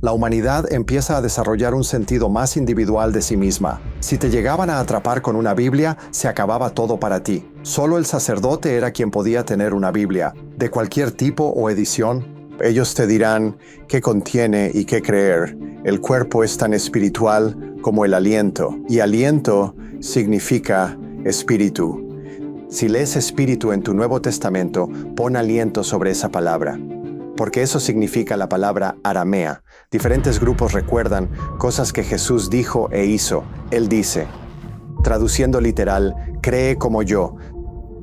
La humanidad empieza a desarrollar un sentido más individual de sí misma. Si te llegaban a atrapar con una Biblia, se acababa todo para ti. Solo el sacerdote era quien podía tener una Biblia, de cualquier tipo o edición. Ellos te dirán qué contiene y qué creer. El cuerpo es tan espiritual como el aliento, y aliento significa espíritu. Si lees espíritu en tu Nuevo Testamento, pon aliento sobre esa palabra, porque eso significa la palabra aramea. Diferentes grupos recuerdan cosas que Jesús dijo e hizo. Él dice, traduciendo literal, cree como yo,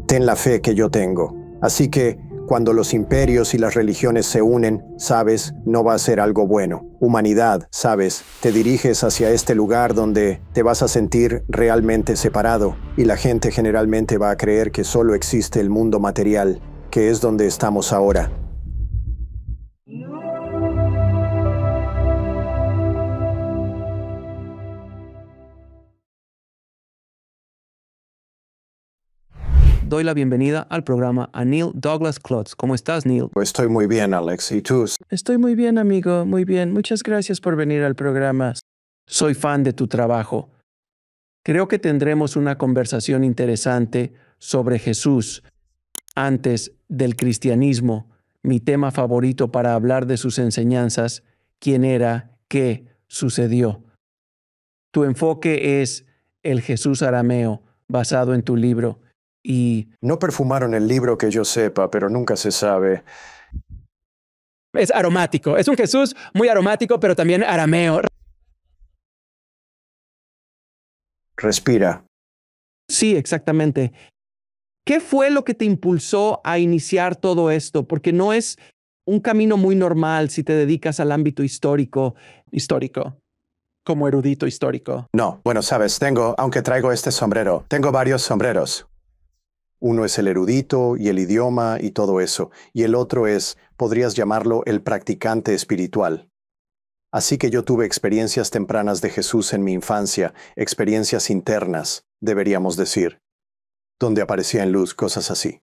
ten la fe que yo tengo. Así que, cuando los imperios y las religiones se unen, sabes, no va a ser algo bueno. Humanidad, sabes, te diriges hacia este lugar donde te vas a sentir realmente separado, y la gente generalmente va a creer que solo existe el mundo material, que es donde estamos ahora. Doy la bienvenida al programa a Neil Douglas Klotz. ¿Cómo estás, Neil? Estoy muy bien, Alex. ¿Y tú? Estoy muy bien, amigo. Muy bien. Muchas gracias por venir al programa. Soy fan de tu trabajo. Creo que tendremos una conversación interesante sobre Jesús antes del cristianismo, mi tema favorito para hablar de sus enseñanzas, quién era, qué sucedió. Tu enfoque es el Jesús arameo, basado en tu libro. Y no perfumaron el libro que yo sepa, pero nunca se sabe. Es aromático. Es un Jesús muy aromático, pero también arameo. Respira. Sí, exactamente. ¿Qué fue lo que te impulsó a iniciar todo esto? Porque no es un camino muy normal si te dedicas al ámbito histórico, como erudito histórico. No, bueno, sabes, aunque traigo este sombrero, tengo varios sombreros. Uno es el erudito y el idioma y todo eso, y el otro es, podrías llamarlo, el practicante espiritual. Así que yo tuve experiencias tempranas de Jesús en mi infancia, experiencias internas, deberíamos decir, donde aparecía en luz cosas así.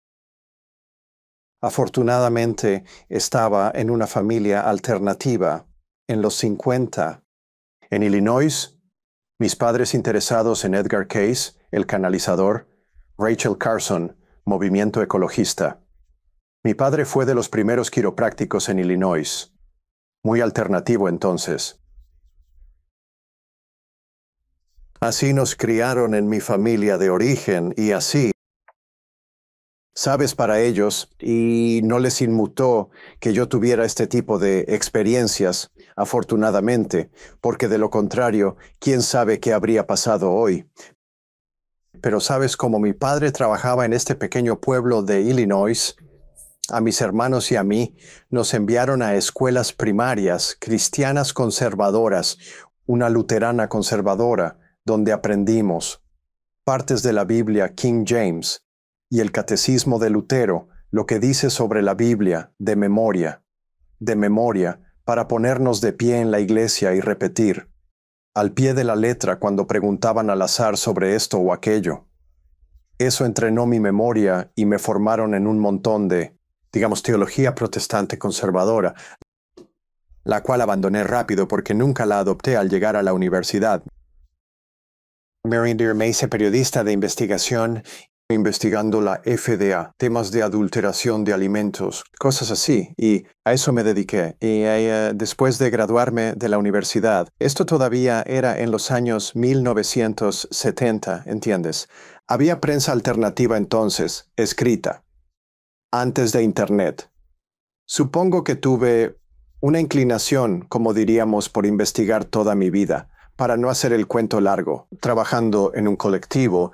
Afortunadamente, estaba en una familia alternativa, en los 50. En Illinois, mis padres interesados en Edgar Cayce, el canalizador, Rachel Carson, movimiento ecologista. Mi padre fue de los primeros quiroprácticos en Illinois. Muy alternativo entonces. Así nos criaron en mi familia de origen y así. Sabes, para ellos, y no les inmutó que yo tuviera este tipo de experiencias, afortunadamente, porque de lo contrario, quién sabe qué habría pasado hoy. Pero sabes, como mi padre trabajaba en este pequeño pueblo de Illinois, a mis hermanos y a mí nos enviaron a escuelas primarias cristianas conservadoras, una luterana conservadora, donde aprendimos partes de la Biblia King James y el Catecismo de Lutero, lo que dice sobre la Biblia de memoria, para ponernos de pie en la iglesia y repetir al pie de la letra cuando preguntaban al azar sobre esto o aquello. Eso entrenó mi memoria y me formaron en un montón de, digamos, teología protestante conservadora, la cual abandoné rápido porque nunca la adopté al llegar a la universidad. Mary Dear me hice periodista de investigación, investigando la FDA, temas de adulteración de alimentos, cosas así, y a eso me dediqué. Y después de graduarme de la universidad, esto todavía era en los años 1970, ¿entiendes? Había prensa alternativa entonces, escrita, antes de Internet. Supongo que tuve una inclinación, como diríamos, por investigar toda mi vida, para no hacer el cuento largo, trabajando en un colectivo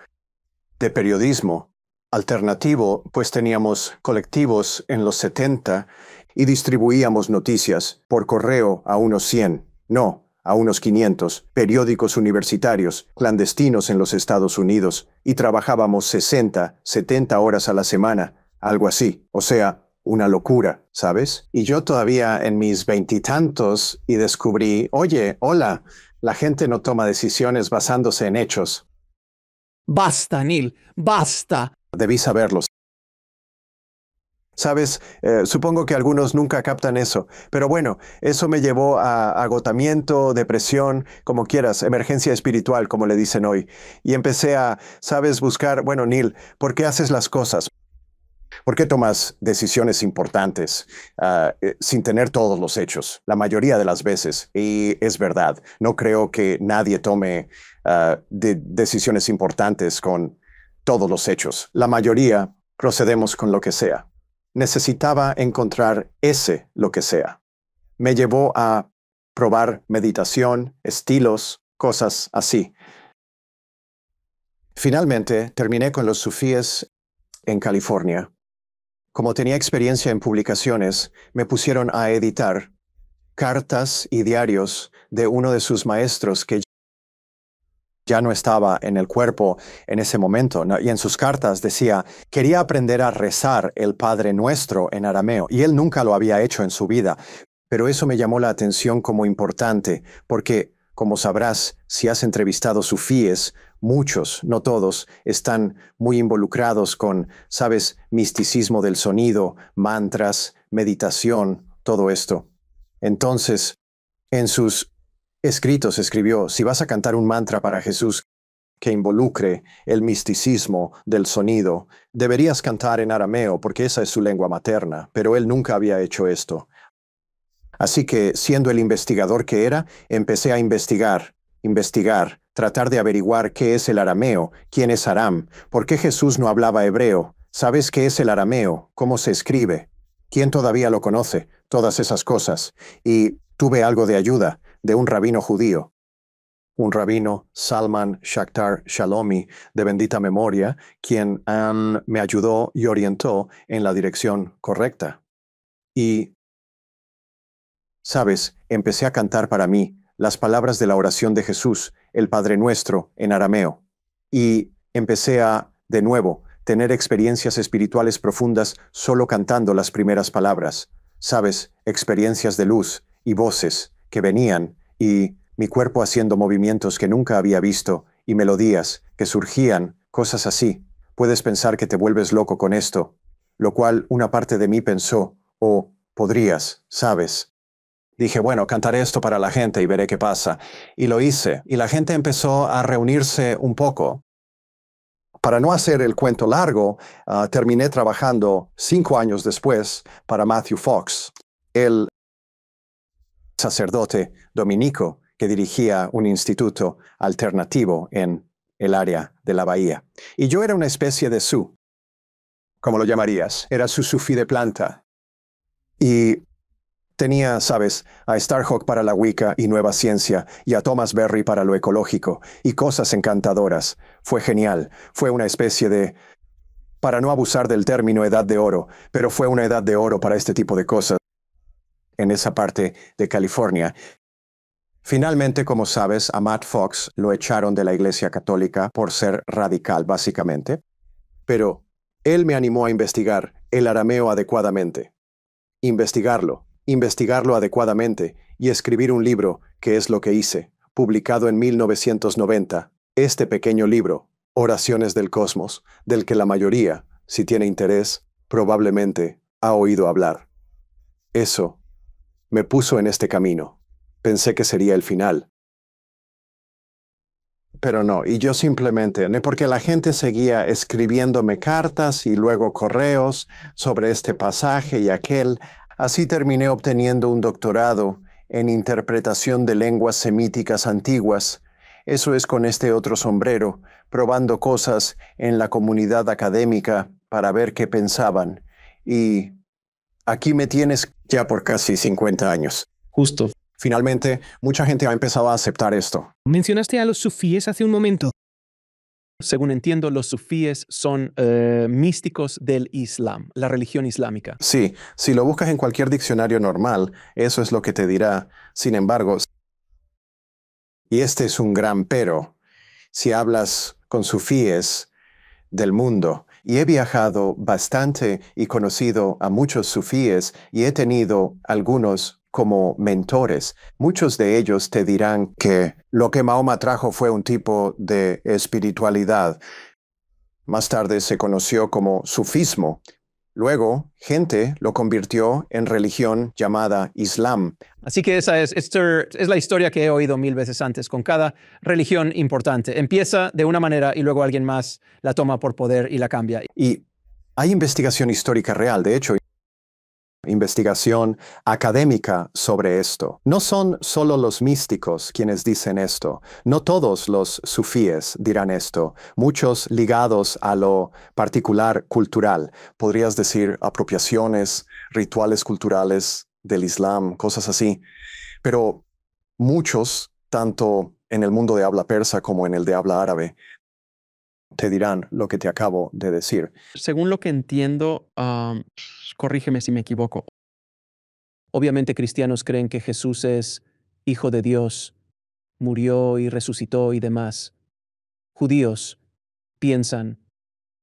de periodismo alternativo, pues teníamos colectivos en los 70 y distribuíamos noticias por correo a unos 100, no, a unos 500, periódicos universitarios, clandestinos en los Estados Unidos, y trabajábamos 60, 70 horas a la semana, algo así, o sea, una locura, ¿sabes? Y yo todavía en mis veintitantos y descubrí, oye, hola, la gente no toma decisiones basándose en hechos. Basta, Neil, basta. Debí saberlos. Sabes, supongo que algunos nunca captan eso, pero bueno, eso me llevó a agotamiento, depresión, como quieras, emergencia espiritual, como le dicen hoy. Y empecé a, sabes, buscar, bueno, Neil, ¿por qué haces las cosas? ¿Por qué tomas decisiones importantes sin tener todos los hechos? La mayoría de las veces, y es verdad, no creo que nadie tome decisiones importantes con todos los hechos. La mayoría procedemos con lo que sea. Necesitaba encontrar ese lo que sea. Me llevó a probar meditación, estilos, cosas así. Finalmente, terminé con los sufíes en California. Como tenía experiencia en publicaciones, me pusieron a editar cartas y diarios de uno de sus maestros que ya no estaba en el cuerpo en ese momento, ¿no? Y en sus cartas decía, quería aprender a rezar el Padre Nuestro en arameo, y él nunca lo había hecho en su vida. Pero eso me llamó la atención como importante, porque, como sabrás, si has entrevistado sufíes, muchos, no todos, están muy involucrados con, sabes, misticismo del sonido, mantras, meditación, todo esto. Entonces, en sus escritos escribió, si vas a cantar un mantra para Jesús que involucre el misticismo del sonido, deberías cantar en arameo porque esa es su lengua materna, pero él nunca había hecho esto. Así que, siendo el investigador que era, empecé a investigar, tratar de averiguar qué es el arameo, quién es Aram, por qué Jesús no hablaba hebreo, ¿sabes qué es el arameo? ¿Cómo se escribe? ¿Quién todavía lo conoce? Todas esas cosas. Y tuve algo de ayuda de un rabino judío, un rabino Salman Shakhtar Shalomi, de bendita memoria, quien me ayudó y orientó en la dirección correcta. Y, sabes, empecé a cantar para mí las palabras de la oración de Jesús, el Padre Nuestro, en arameo. Y empecé a, de nuevo, tener experiencias espirituales profundas solo cantando las primeras palabras. Sabes, experiencias de luz y voces que venían y mi cuerpo haciendo movimientos que nunca había visto y melodías que surgían, cosas así. Puedes pensar que te vuelves loco con esto, lo cual una parte de mí pensó, podrías, ¿sabes? Dije, bueno, cantaré esto para la gente y veré qué pasa. Y lo hice, y la gente empezó a reunirse un poco. Para no hacer el cuento largo, terminé trabajando 5 años después para Matthew Fox, el sacerdote dominico que dirigía un instituto alternativo en el área de la bahía. Y yo era una especie de su, ¿cómo lo llamarías? Era su sufí de planta. Y tenía, sabes, a Starhawk para la Wicca y Nueva Ciencia, y a Thomas Berry para lo ecológico, y cosas encantadoras. Fue genial. Fue una especie de, para no abusar del término edad de oro, pero fue una edad de oro para este tipo de cosas en esa parte de California. Finalmente, como sabes, a Matt Fox lo echaron de la Iglesia Católica por ser radical, básicamente. Pero él me animó a investigar el arameo adecuadamente. Investigarlo adecuadamente y escribir un libro, que es lo que hice, publicado en 1990. Este pequeño libro, Oraciones del Cosmos, del que la mayoría, si tiene interés, probablemente ha oído hablar. Eso me puso en este camino. Pensé que sería el final. Pero no, y yo simplemente, porque la gente seguía escribiéndome cartas y luego correos sobre este pasaje y aquel. Así terminé obteniendo un doctorado en interpretación de lenguas semíticas antiguas. Eso es con este otro sombrero, probando cosas en la comunidad académica para ver qué pensaban. Y aquí me tienes ya por casi 50 años. Justo. Finalmente, mucha gente ha empezado a aceptar esto. Mencionaste a los sufíes hace un momento. Según entiendo, los sufíes son místicos del Islam, la religión islámica. Sí, si lo buscas en cualquier diccionario normal, eso es lo que te dirá. Sin embargo, y este es un gran pero, si hablas con sufíes del mundo, y he viajado bastante y conocido a muchos sufíes y he tenido algunos como mentores. Muchos de ellos te dirán que lo que Mahoma trajo fue un tipo de espiritualidad. Más tarde se conoció como sufismo, Luego, gente lo convirtió en religión llamada Islam. Así que esa es la historia que he oído 1000 veces antes con cada religión importante. Empieza de una manera y luego alguien más la toma por poder y la cambia. Y hay investigación histórica real, de hecho, investigación académica sobre esto. No son solo los místicos quienes dicen esto. No todos los sufíes dirán esto. Muchos ligados a lo particular cultural. Podrías decir apropiaciones, rituales culturales del Islam, cosas así. Pero muchos, tanto en el mundo de habla persa como en el de habla árabe, te dirán lo que te acabo de decir. Según lo que entiendo, corrígeme si me equivoco. Obviamente cristianos creen que Jesús es hijo de Dios, murió y resucitó y demás. Judíos piensan,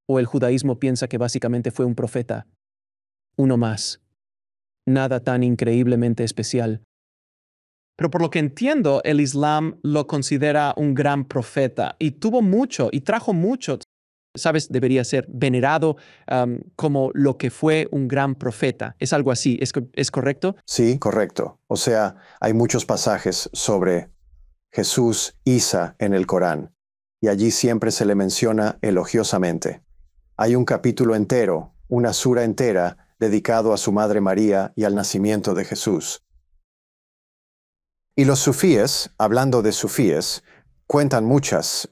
o el judaísmo piensa que básicamente fue un profeta, uno más. Nada tan increíblemente especial. Pero por lo que entiendo, el Islam lo considera un gran profeta y tuvo mucho y trajo mucho. ¿Sabes? Debería ser venerado como lo que fue un gran profeta. Es algo así, ¿es correcto? Sí, correcto. O sea, hay muchos pasajes sobre Jesús, Isa en el Corán, y allí siempre se le menciona elogiosamente. Hay un capítulo entero, una sura entera, dedicado a su Madre María y al nacimiento de Jesús. Y los sufíes, hablando de sufíes, cuentan muchas,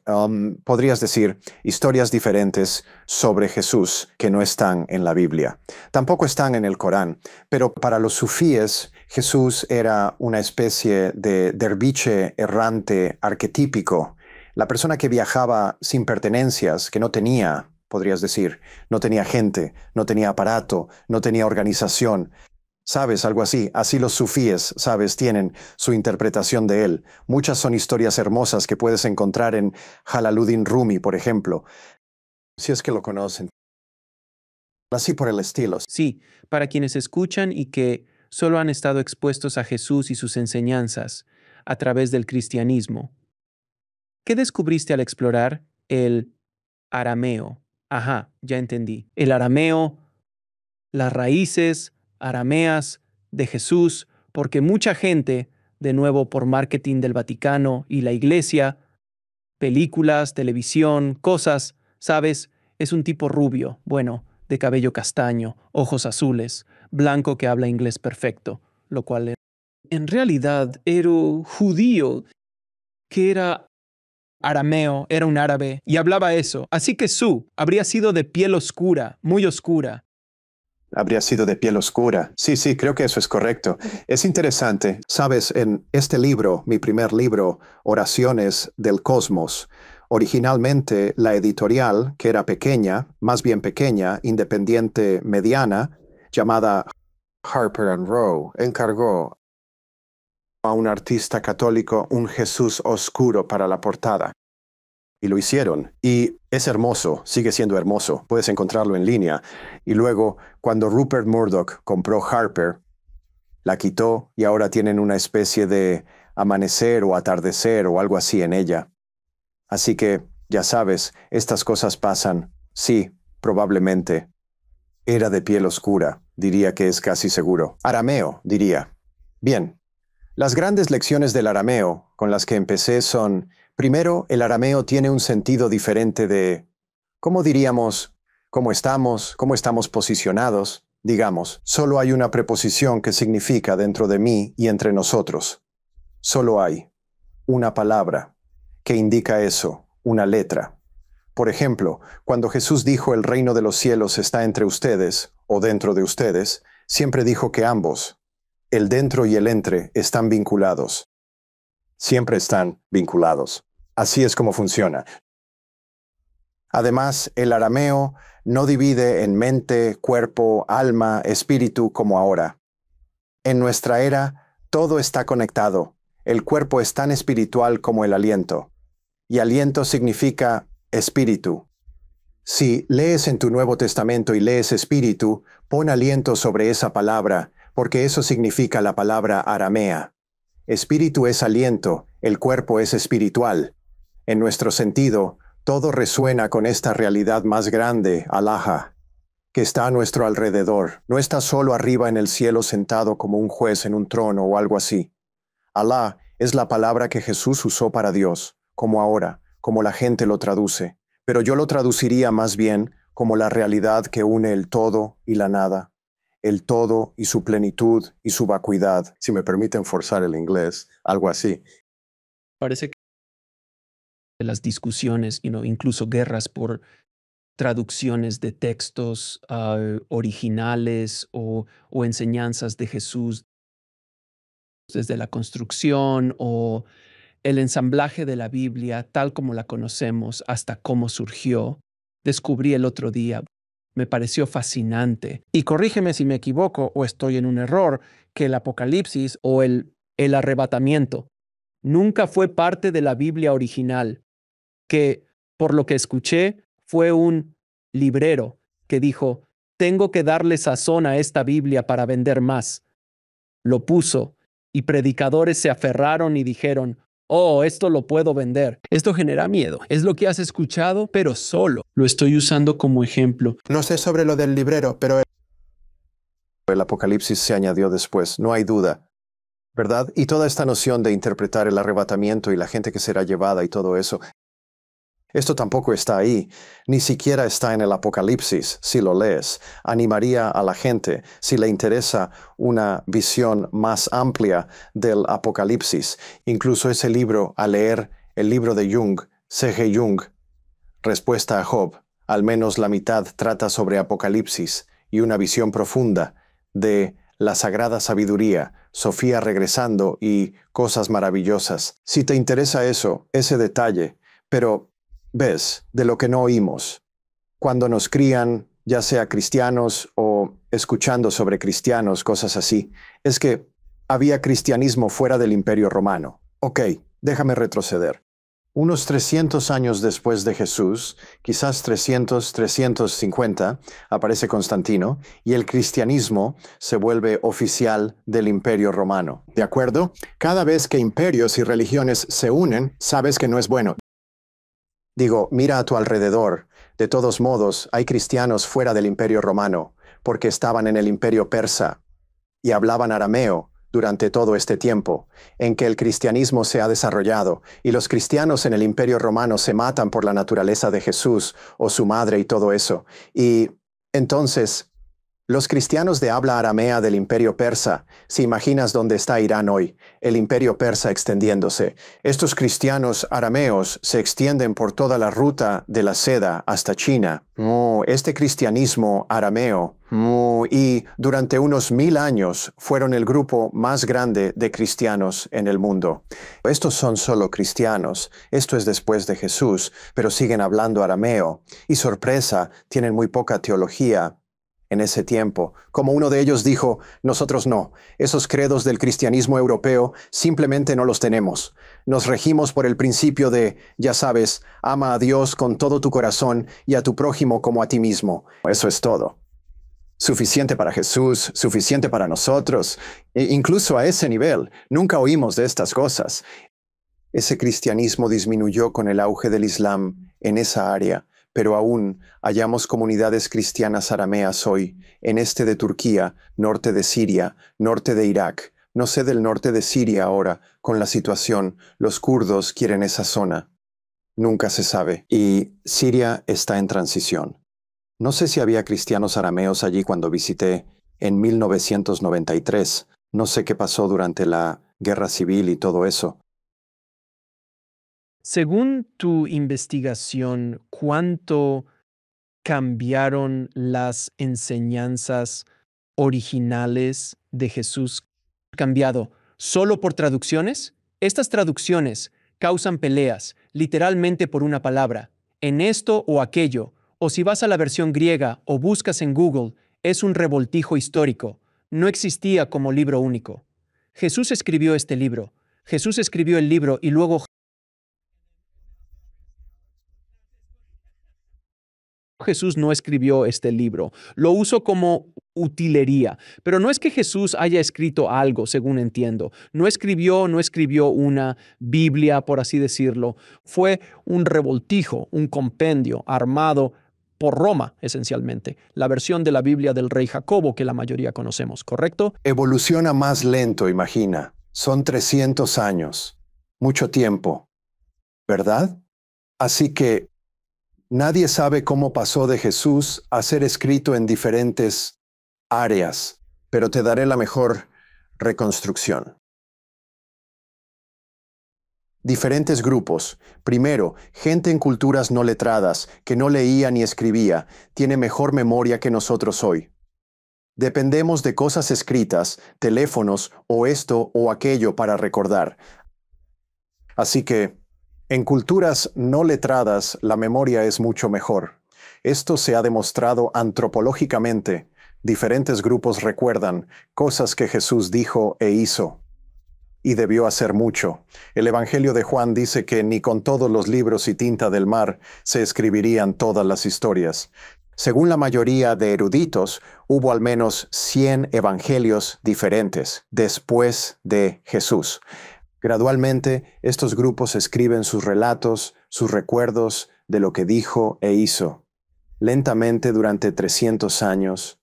podrías decir, historias diferentes sobre Jesús que no están en la Biblia. Tampoco están en el Corán, pero para los sufíes, Jesús era una especie de derviche errante arquetípico, la persona que viajaba sin pertenencias, que no tenía, podrías decir, no tenía gente, no tenía aparato, no tenía organización. ¿Sabes? Algo así. Así los sufíes, ¿sabes? Tienen su interpretación de él. Muchas son historias hermosas que puedes encontrar en Jalaluddin Rumi, por ejemplo. Si es que lo conocen. Así por el estilo. Sí, para quienes escuchan y que solo han estado expuestos a Jesús y sus enseñanzas a través del cristianismo. ¿Qué descubriste al explorar el arameo? Ajá, ya entendí. El arameo, las raíces arameas de Jesús, porque mucha gente, de nuevo por marketing del Vaticano y la Iglesia, películas, televisión, cosas, ¿sabes? Es un tipo rubio, bueno, de cabello castaño, ojos azules, blanco que habla inglés perfecto, lo cual en realidad era judío, que era arameo, era un árabe, y hablaba eso. Así que habría sido de piel oscura, muy oscura. Habría sido de piel oscura. Sí, creo que eso es correcto. Es interesante. Sabes, en este libro, mi primer libro, Oraciones del Cosmos, originalmente la editorial, que era pequeña, más bien pequeña, independiente, mediana, llamada Harper and Row, encargó a un artista católico un Jesús oscuro para la portada. Y lo hicieron. Y es hermoso, sigue siendo hermoso. Puedes encontrarlo en línea. Y luego, cuando Rupert Murdoch compró Harper, la quitó y ahora tienen una especie de amanecer o atardecer o algo así en ella. Así que, ya sabes, estas cosas pasan. Sí, probablemente. Era de piel oscura, diría que es casi seguro. Arameo, diría. Bien. Las grandes lecciones del arameo con las que empecé son... Primero, el arameo tiene un sentido diferente de, ¿cómo diríamos? ¿Cómo estamos posicionados? Digamos, solo hay una preposición que significa dentro de mí y entre nosotros. Solo hay una palabra que indica eso, una letra. Por ejemplo, cuando Jesús dijo el reino de los cielos está entre ustedes o dentro de ustedes, siempre dijo que ambos, el dentro y el entre, están vinculados. Siempre están vinculados. Así es como funciona. Además, el arameo no divide en mente, cuerpo, alma, espíritu como ahora. En nuestra era, todo está conectado. El cuerpo es tan espiritual como el aliento. Y aliento significa espíritu. Si lees en tu Nuevo Testamento y lees espíritu, pon aliento sobre esa palabra, porque eso significa la palabra aramea. Espíritu es aliento, el cuerpo es espiritual. En nuestro sentido, todo resuena con esta realidad más grande, Allaha, que está a nuestro alrededor. No está solo arriba en el cielo sentado como un juez en un trono o algo así. Alá es la palabra que Jesús usó para Dios, como ahora, como la gente lo traduce. Pero yo lo traduciría más bien como la realidad que une el todo y la nada. El todo y su plenitud y su vacuidad, si me permiten forzar el inglés, algo así. Parece que las discusiones, incluso guerras por traducciones de textos originales o enseñanzas de Jesús desde la construcción o el ensamblaje de la Biblia tal como la conocemos hasta cómo surgió, descubrí el otro día. Me pareció fascinante. Y corrígeme si me equivoco o estoy en un error, que el Apocalipsis o el arrebatamiento nunca fue parte de la Biblia original, que por lo que escuché fue un librero que dijo, tengo que darle sazón a esta Biblia para vender más. Lo puso y predicadores se aferraron y dijeron, oh, esto lo puedo vender. Esto genera miedo. Es lo que has escuchado, pero solo. Lo estoy usando como ejemplo. No sé sobre lo del librero, pero El Apocalipsis se añadió después, no hay duda, ¿verdad? Y toda esta noción de interpretar el arrebatamiento y la gente que será llevada y todo eso, esto tampoco está ahí, ni siquiera está en el Apocalipsis, si lo lees. Animaría a la gente, si le interesa una visión más amplia del Apocalipsis, incluso ese libro, a leer el libro de Jung, C.G. Jung, Respuesta a Job, al menos la mitad trata sobre Apocalipsis y una visión profunda de la sagrada sabiduría, Sofía regresando y cosas maravillosas. Si te interesa eso, ese detalle, pero ves, de lo que no oímos. Cuando nos crían, ya sea cristianos o escuchando sobre cristianos, cosas así, es que había cristianismo fuera del Imperio Romano. Ok, déjame retroceder. Unos 300 años después de Jesús, quizás 300, 350, aparece Constantino y el cristianismo se vuelve oficial del Imperio Romano. ¿De acuerdo? Cada vez que imperios y religiones se unen, sabes que no es bueno. Digo, mira a tu alrededor. De todos modos, hay cristianos fuera del Imperio Romano, porque estaban en el Imperio Persa y hablaban arameo durante todo este tiempo, en que el cristianismo se ha desarrollado, y los cristianos en el Imperio Romano se matan por la naturaleza de Jesús o su madre y todo eso. Y entonces, los cristianos de habla aramea del Imperio Persa, si imaginas dónde está Irán hoy, el Imperio Persa extendiéndose, estos cristianos arameos se extienden por toda la ruta de la seda hasta China. Este cristianismo arameo, y durante unos 1000 años fueron el grupo más grande de cristianos en el mundo. Estos son solo cristianos, esto es después de Jesús, pero siguen hablando arameo, y sorpresa, tienen muy poca teología. En ese tiempo, como uno de ellos dijo, nosotros no, esos credos del cristianismo europeo simplemente no los tenemos. Nos regimos por el principio de, ya sabes, ama a Dios con todo tu corazón y a tu prójimo como a ti mismo. Eso es todo. Suficiente para Jesús, suficiente para nosotros. Incluso a ese nivel, nunca oímos de estas cosas. Ese cristianismo disminuyó con el auge del Islam en esa área. Pero aún hallamos comunidades cristianas arameas hoy, en este de Turquía, norte de Siria, norte de Irak. No sé del norte de Siria ahora, con la situación, los kurdos quieren esa zona. Nunca se sabe. Y Siria está en transición. No sé si había cristianos arameos allí cuando visité en 1993. No sé qué pasó durante la guerra civil y todo eso. Según tu investigación, ¿cuánto cambiaron las enseñanzas originales de Jesús? ¿Cambiado solo por traducciones? Estas traducciones causan peleas, literalmente por una palabra, en esto o aquello, o si vas a la versión griega o buscas en Google, es un revoltijo histórico. No existía como libro único. Jesús escribió este libro. Jesús escribió el libro y luego Jesús no escribió este libro, lo uso como utilería, pero no es que Jesús haya escrito algo, según entiendo. No escribió una Biblia, por así decirlo. Fue un revoltijo, un compendio armado por Roma, esencialmente. La versión de la Biblia del rey Jacobo que la mayoría conocemos, ¿correcto? Evoluciona más lento, imagina. Son 300 años. Mucho tiempo, ¿verdad? Así que nadie sabe cómo pasó de Jesús a ser escrito en diferentes áreas, pero te daré la mejor reconstrucción. Diferentes grupos. Primero, gente en culturas no letradas, que no leía ni escribía, tiene mejor memoria que nosotros hoy. Dependemos de cosas escritas, teléfonos o esto o aquello para recordar. Así que, en culturas no letradas, la memoria es mucho mejor. Esto se ha demostrado antropológicamente. Diferentes grupos recuerdan cosas que Jesús dijo e hizo. Y debió hacer mucho. El Evangelio de Juan dice que ni con todos los libros y tinta del mar se escribirían todas las historias. Según la mayoría de eruditos, hubo al menos 100 evangelios diferentes después de Jesús. Gradualmente, estos grupos escriben sus relatos, sus recuerdos de lo que dijo e hizo. Lentamente durante 300 años,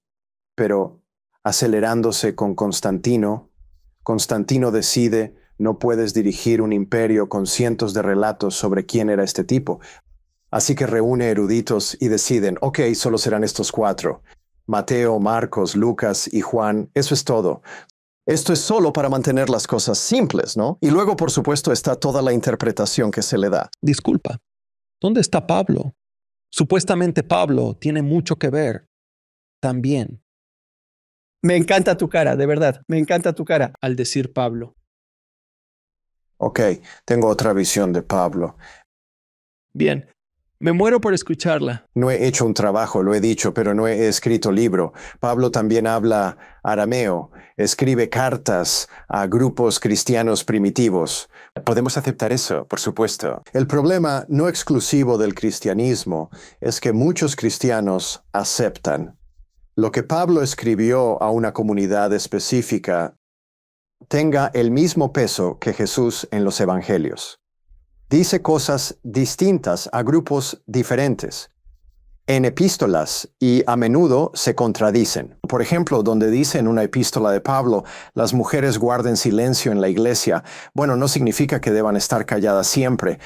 pero acelerándose con Constantino. Constantino decide, no puedes dirigir un imperio con cientos de relatos sobre quién era este tipo. Así que reúne eruditos y deciden, ok, solo serán estos 4. Mateo, Marcos, Lucas y Juan, eso es todo. Esto es solo para mantener las cosas simples, ¿no? Y luego, por supuesto, está toda la interpretación que se le da. Disculpa, ¿dónde está Pablo? Supuestamente Pablo tiene mucho que ver también. Me encanta tu cara, de verdad, me encanta tu cara al decir Pablo. Ok, tengo otra visión de Pablo. Bien, me muero por escucharla. No he hecho un trabajo, lo he dicho, pero no he escrito libro. Pablo también habla arameo, escribe cartas a grupos cristianos primitivos. Podemos aceptar eso, por supuesto. El problema no exclusivo del cristianismo es que muchos cristianos aceptan lo que Pablo escribió a una comunidad específica tenga el mismo peso que Jesús en los evangelios. Dice cosas distintas a grupos diferentes en epístolas y a menudo se contradicen. Por ejemplo, donde dice en una epístola de Pablo, las mujeres guarden silencio en la iglesia. Bueno, no significa que deban estar calladas siempre.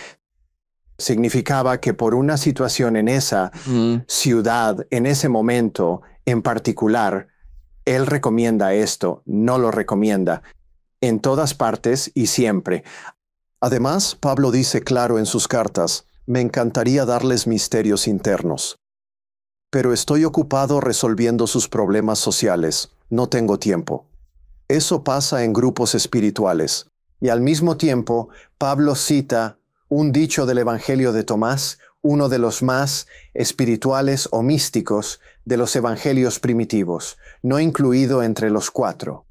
Significaba que por una situación en esa ciudad, en ese momento en particular, él recomienda esto, no lo recomienda, en todas partes y siempre. Además, Pablo dice claro en sus cartas, me encantaría darles misterios internos, pero estoy ocupado resolviendo sus problemas sociales, no tengo tiempo. Eso pasa en grupos espirituales. Y al mismo tiempo, Pablo cita un dicho del Evangelio de Tomás, uno de los más espirituales o místicos de los evangelios primitivos, no incluido entre los 4.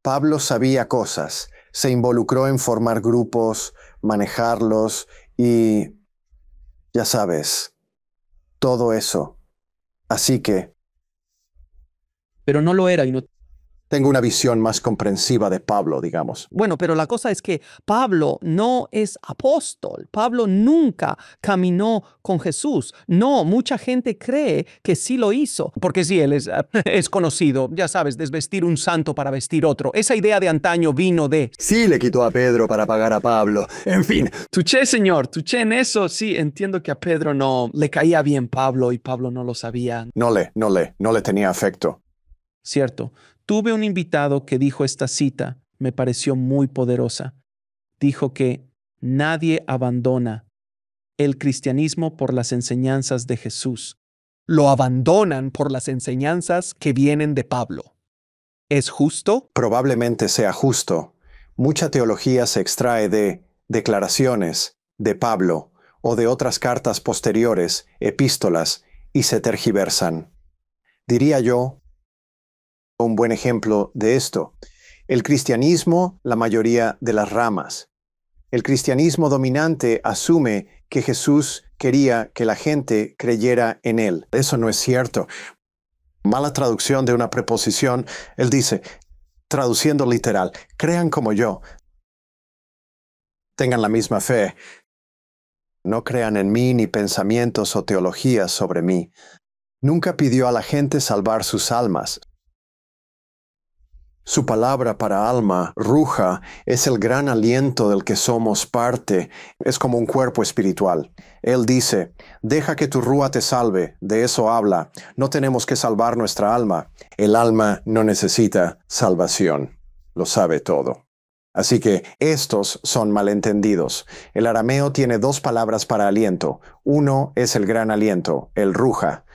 Pablo sabía cosas, se involucró en formar grupos, manejarlos y, ya sabes, todo eso. Así que... Pero no lo era y no... Tengo una visión más comprensiva de Pablo, digamos. Bueno, pero la cosa es que Pablo no es apóstol. Pablo nunca caminó con Jesús. No, mucha gente cree que sí lo hizo. Porque sí, él es conocido, ya sabes, desvestir un santo para vestir otro. Esa idea de antaño vino de... Sí le quitó a Pedro para pagar a Pablo. En fin. Tuché, señor, tuché en eso. Sí, entiendo que a Pedro no le caía bien Pablo y Pablo no lo sabía. No le tenía afecto. Cierto. Tuve un invitado que dijo esta cita, me pareció muy poderosa. Dijo que nadie abandona el cristianismo por las enseñanzas de Jesús. Lo abandonan por las enseñanzas que vienen de Pablo. ¿Es justo? Probablemente sea justo. Mucha teología se extrae de declaraciones de Pablo o de otras cartas posteriores, epístolas, y se tergiversan. Diría yo, un buen ejemplo de esto. El cristianismo, la mayoría de las ramas. El cristianismo dominante asume que Jesús quería que la gente creyera en él. Eso no es cierto. Mala traducción de una preposición. Él dice, traduciendo literal, crean como yo. Tengan la misma fe. No crean en mí ni pensamientos o teologías sobre mí. Nunca pidió a la gente salvar sus almas. Su palabra para alma, ruja, es el gran aliento del que somos parte, es como un cuerpo espiritual. Él dice, deja que tu rúa te salve, de eso habla. No tenemos que salvar nuestra alma. El alma no necesita salvación. Lo sabe todo. Así que estos son malentendidos. El arameo tiene dos palabras para aliento. Uno es el gran aliento, el ruja,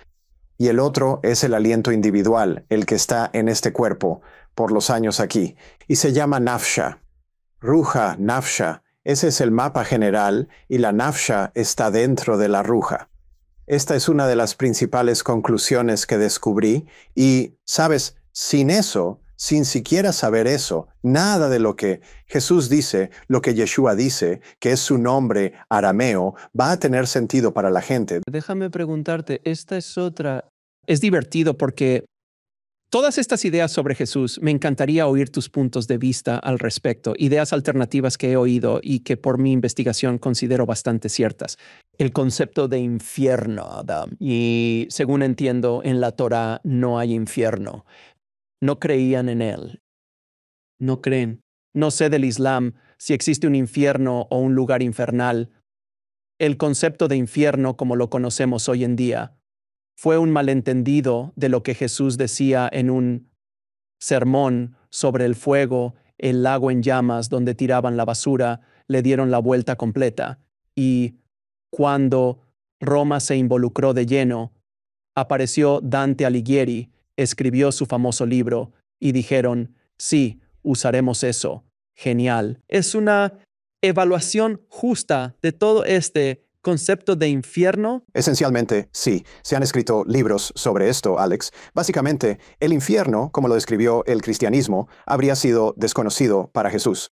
y el otro es el aliento individual, el que está en este cuerpo, por los años aquí, y se llama nafsha. Ruja, nafsha, ese es el mapa general, y la nafsha está dentro de la ruja. Esta es una de las principales conclusiones que descubrí, y, ¿sabes? Sin eso, sin siquiera saber eso, nada de lo que Jesús dice, lo que Yeshua dice, que es su nombre arameo, va a tener sentido para la gente. Déjame preguntarte, esta es otra. Es divertido porque todas estas ideas sobre Jesús, me encantaría oír tus puntos de vista al respecto, ideas alternativas que he oído y que por mi investigación considero bastante ciertas. El concepto de infierno, Adam, y según entiendo, en la Torá no hay infierno. No creían en él. No creen. No sé del Islam si existe un infierno o un lugar infernal. El concepto de infierno, como lo conocemos hoy en día, fue un malentendido de lo que Jesús decía en un sermón sobre el fuego, el lago en llamas donde tiraban la basura, le dieron la vuelta completa. Y cuando Roma se involucró de lleno, apareció Dante Alighieri, escribió su famoso libro y dijeron, sí, usaremos eso. Genial. Es una evaluación justa de todo este concepto de infierno. Esencialmente, sí. Se han escrito libros sobre esto, Alex. Básicamente, el infierno, como lo describió el cristianismo, habría sido desconocido para Jesús.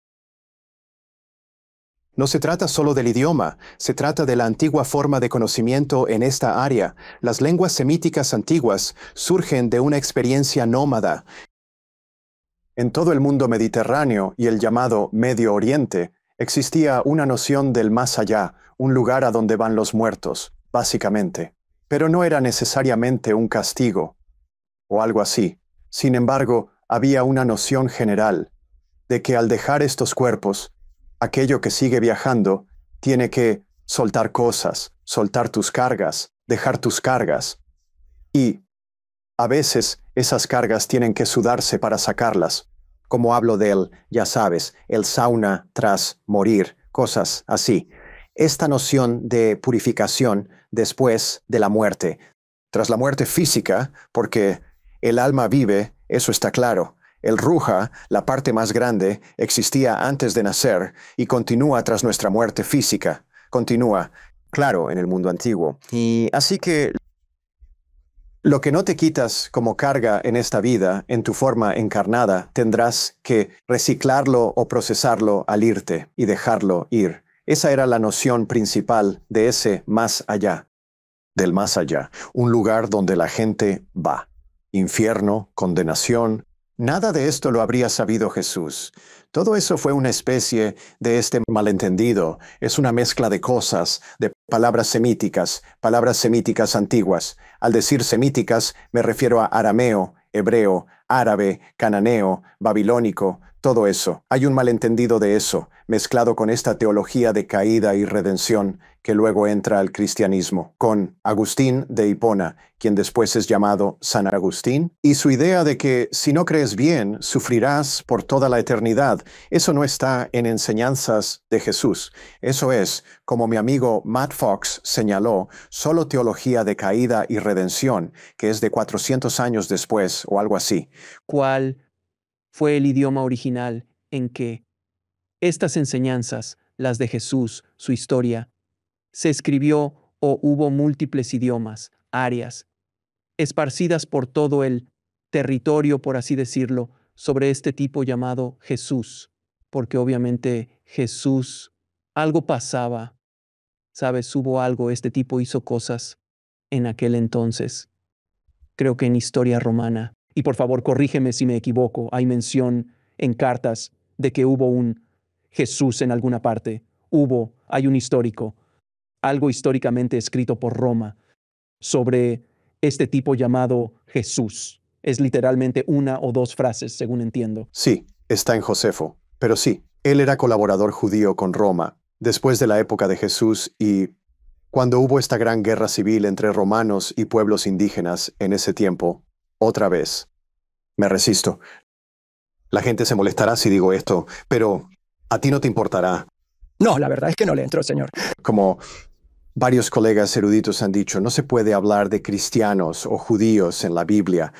No se trata solo del idioma, se trata de la antigua forma de conocimiento en esta área. Las lenguas semíticas antiguas surgen de una experiencia nómada. En todo el mundo mediterráneo y el llamado Medio Oriente, existía una noción del más allá, un lugar a donde van los muertos, básicamente. Pero no era necesariamente un castigo, o algo así. Sin embargo, había una noción general de que al dejar estos cuerpos, aquello que sigue viajando tiene que soltar cosas, soltar tus cargas, dejar tus cargas. Y a veces esas cargas tienen que sudarse para sacarlas. Como hablo del, ya sabes, el sauna tras morir, cosas así. Esta noción de purificación después de la muerte. Tras la muerte física, porque el alma vive, eso está claro. El ruja, la parte más grande, existía antes de nacer y continúa tras nuestra muerte física. Continúa, claro, en el mundo antiguo. Y así que lo que no te quitas como carga en esta vida, en tu forma encarnada, tendrás que reciclarlo o procesarlo al irte y dejarlo ir. Esa era la noción principal de ese más allá, del más allá, un lugar donde la gente va. Infierno, condenación. Nada de esto lo habría sabido Jesús. Todo eso fue una especie de este malentendido. Es una mezcla de cosas, de palabras semíticas antiguas. Al decir semíticas, me refiero a arameo, hebreo, árabe, cananeo, babilónico, todo eso. Hay un malentendido de eso, mezclado con esta teología de caída y redención que luego entra al cristianismo, con Agustín de Hipona, quien después es llamado San Agustín, y su idea de que si no crees bien, sufrirás por toda la eternidad. Eso no está en enseñanzas de Jesús. Eso es, como mi amigo Matt Fox señaló, solo teología de caída y redención, que es de 400 años después o algo así. ¿Cuál fue el idioma original en que estas enseñanzas, las de Jesús, su historia, se escribió o hubo múltiples idiomas, áreas, esparcidas por todo el territorio, por así decirlo, sobre este tipo llamado Jesús? Porque obviamente Jesús, algo pasaba, ¿sabes? Hubo algo, este tipo hizo cosas en aquel entonces. Creo que en historia romana, y por favor corrígeme si me equivoco, hay mención en cartas de que hubo un Jesús en alguna parte. Hay un histórico. algo históricamente escrito por Roma sobre este tipo llamado Jesús. Es literalmente una o dos frases, según entiendo. Sí, está en Josefo. Pero sí, él era colaborador judío con Roma, después de la época de Jesús y cuando hubo esta gran guerra civil entre romanos y pueblos indígenas en ese tiempo, otra vez. Me resisto. La gente se molestará si digo esto, pero a ti no te importará. No, la verdad es que no le entró, señor. Como varios colegas eruditos han dicho, no se puede hablar de cristianos o judíos en la Biblia.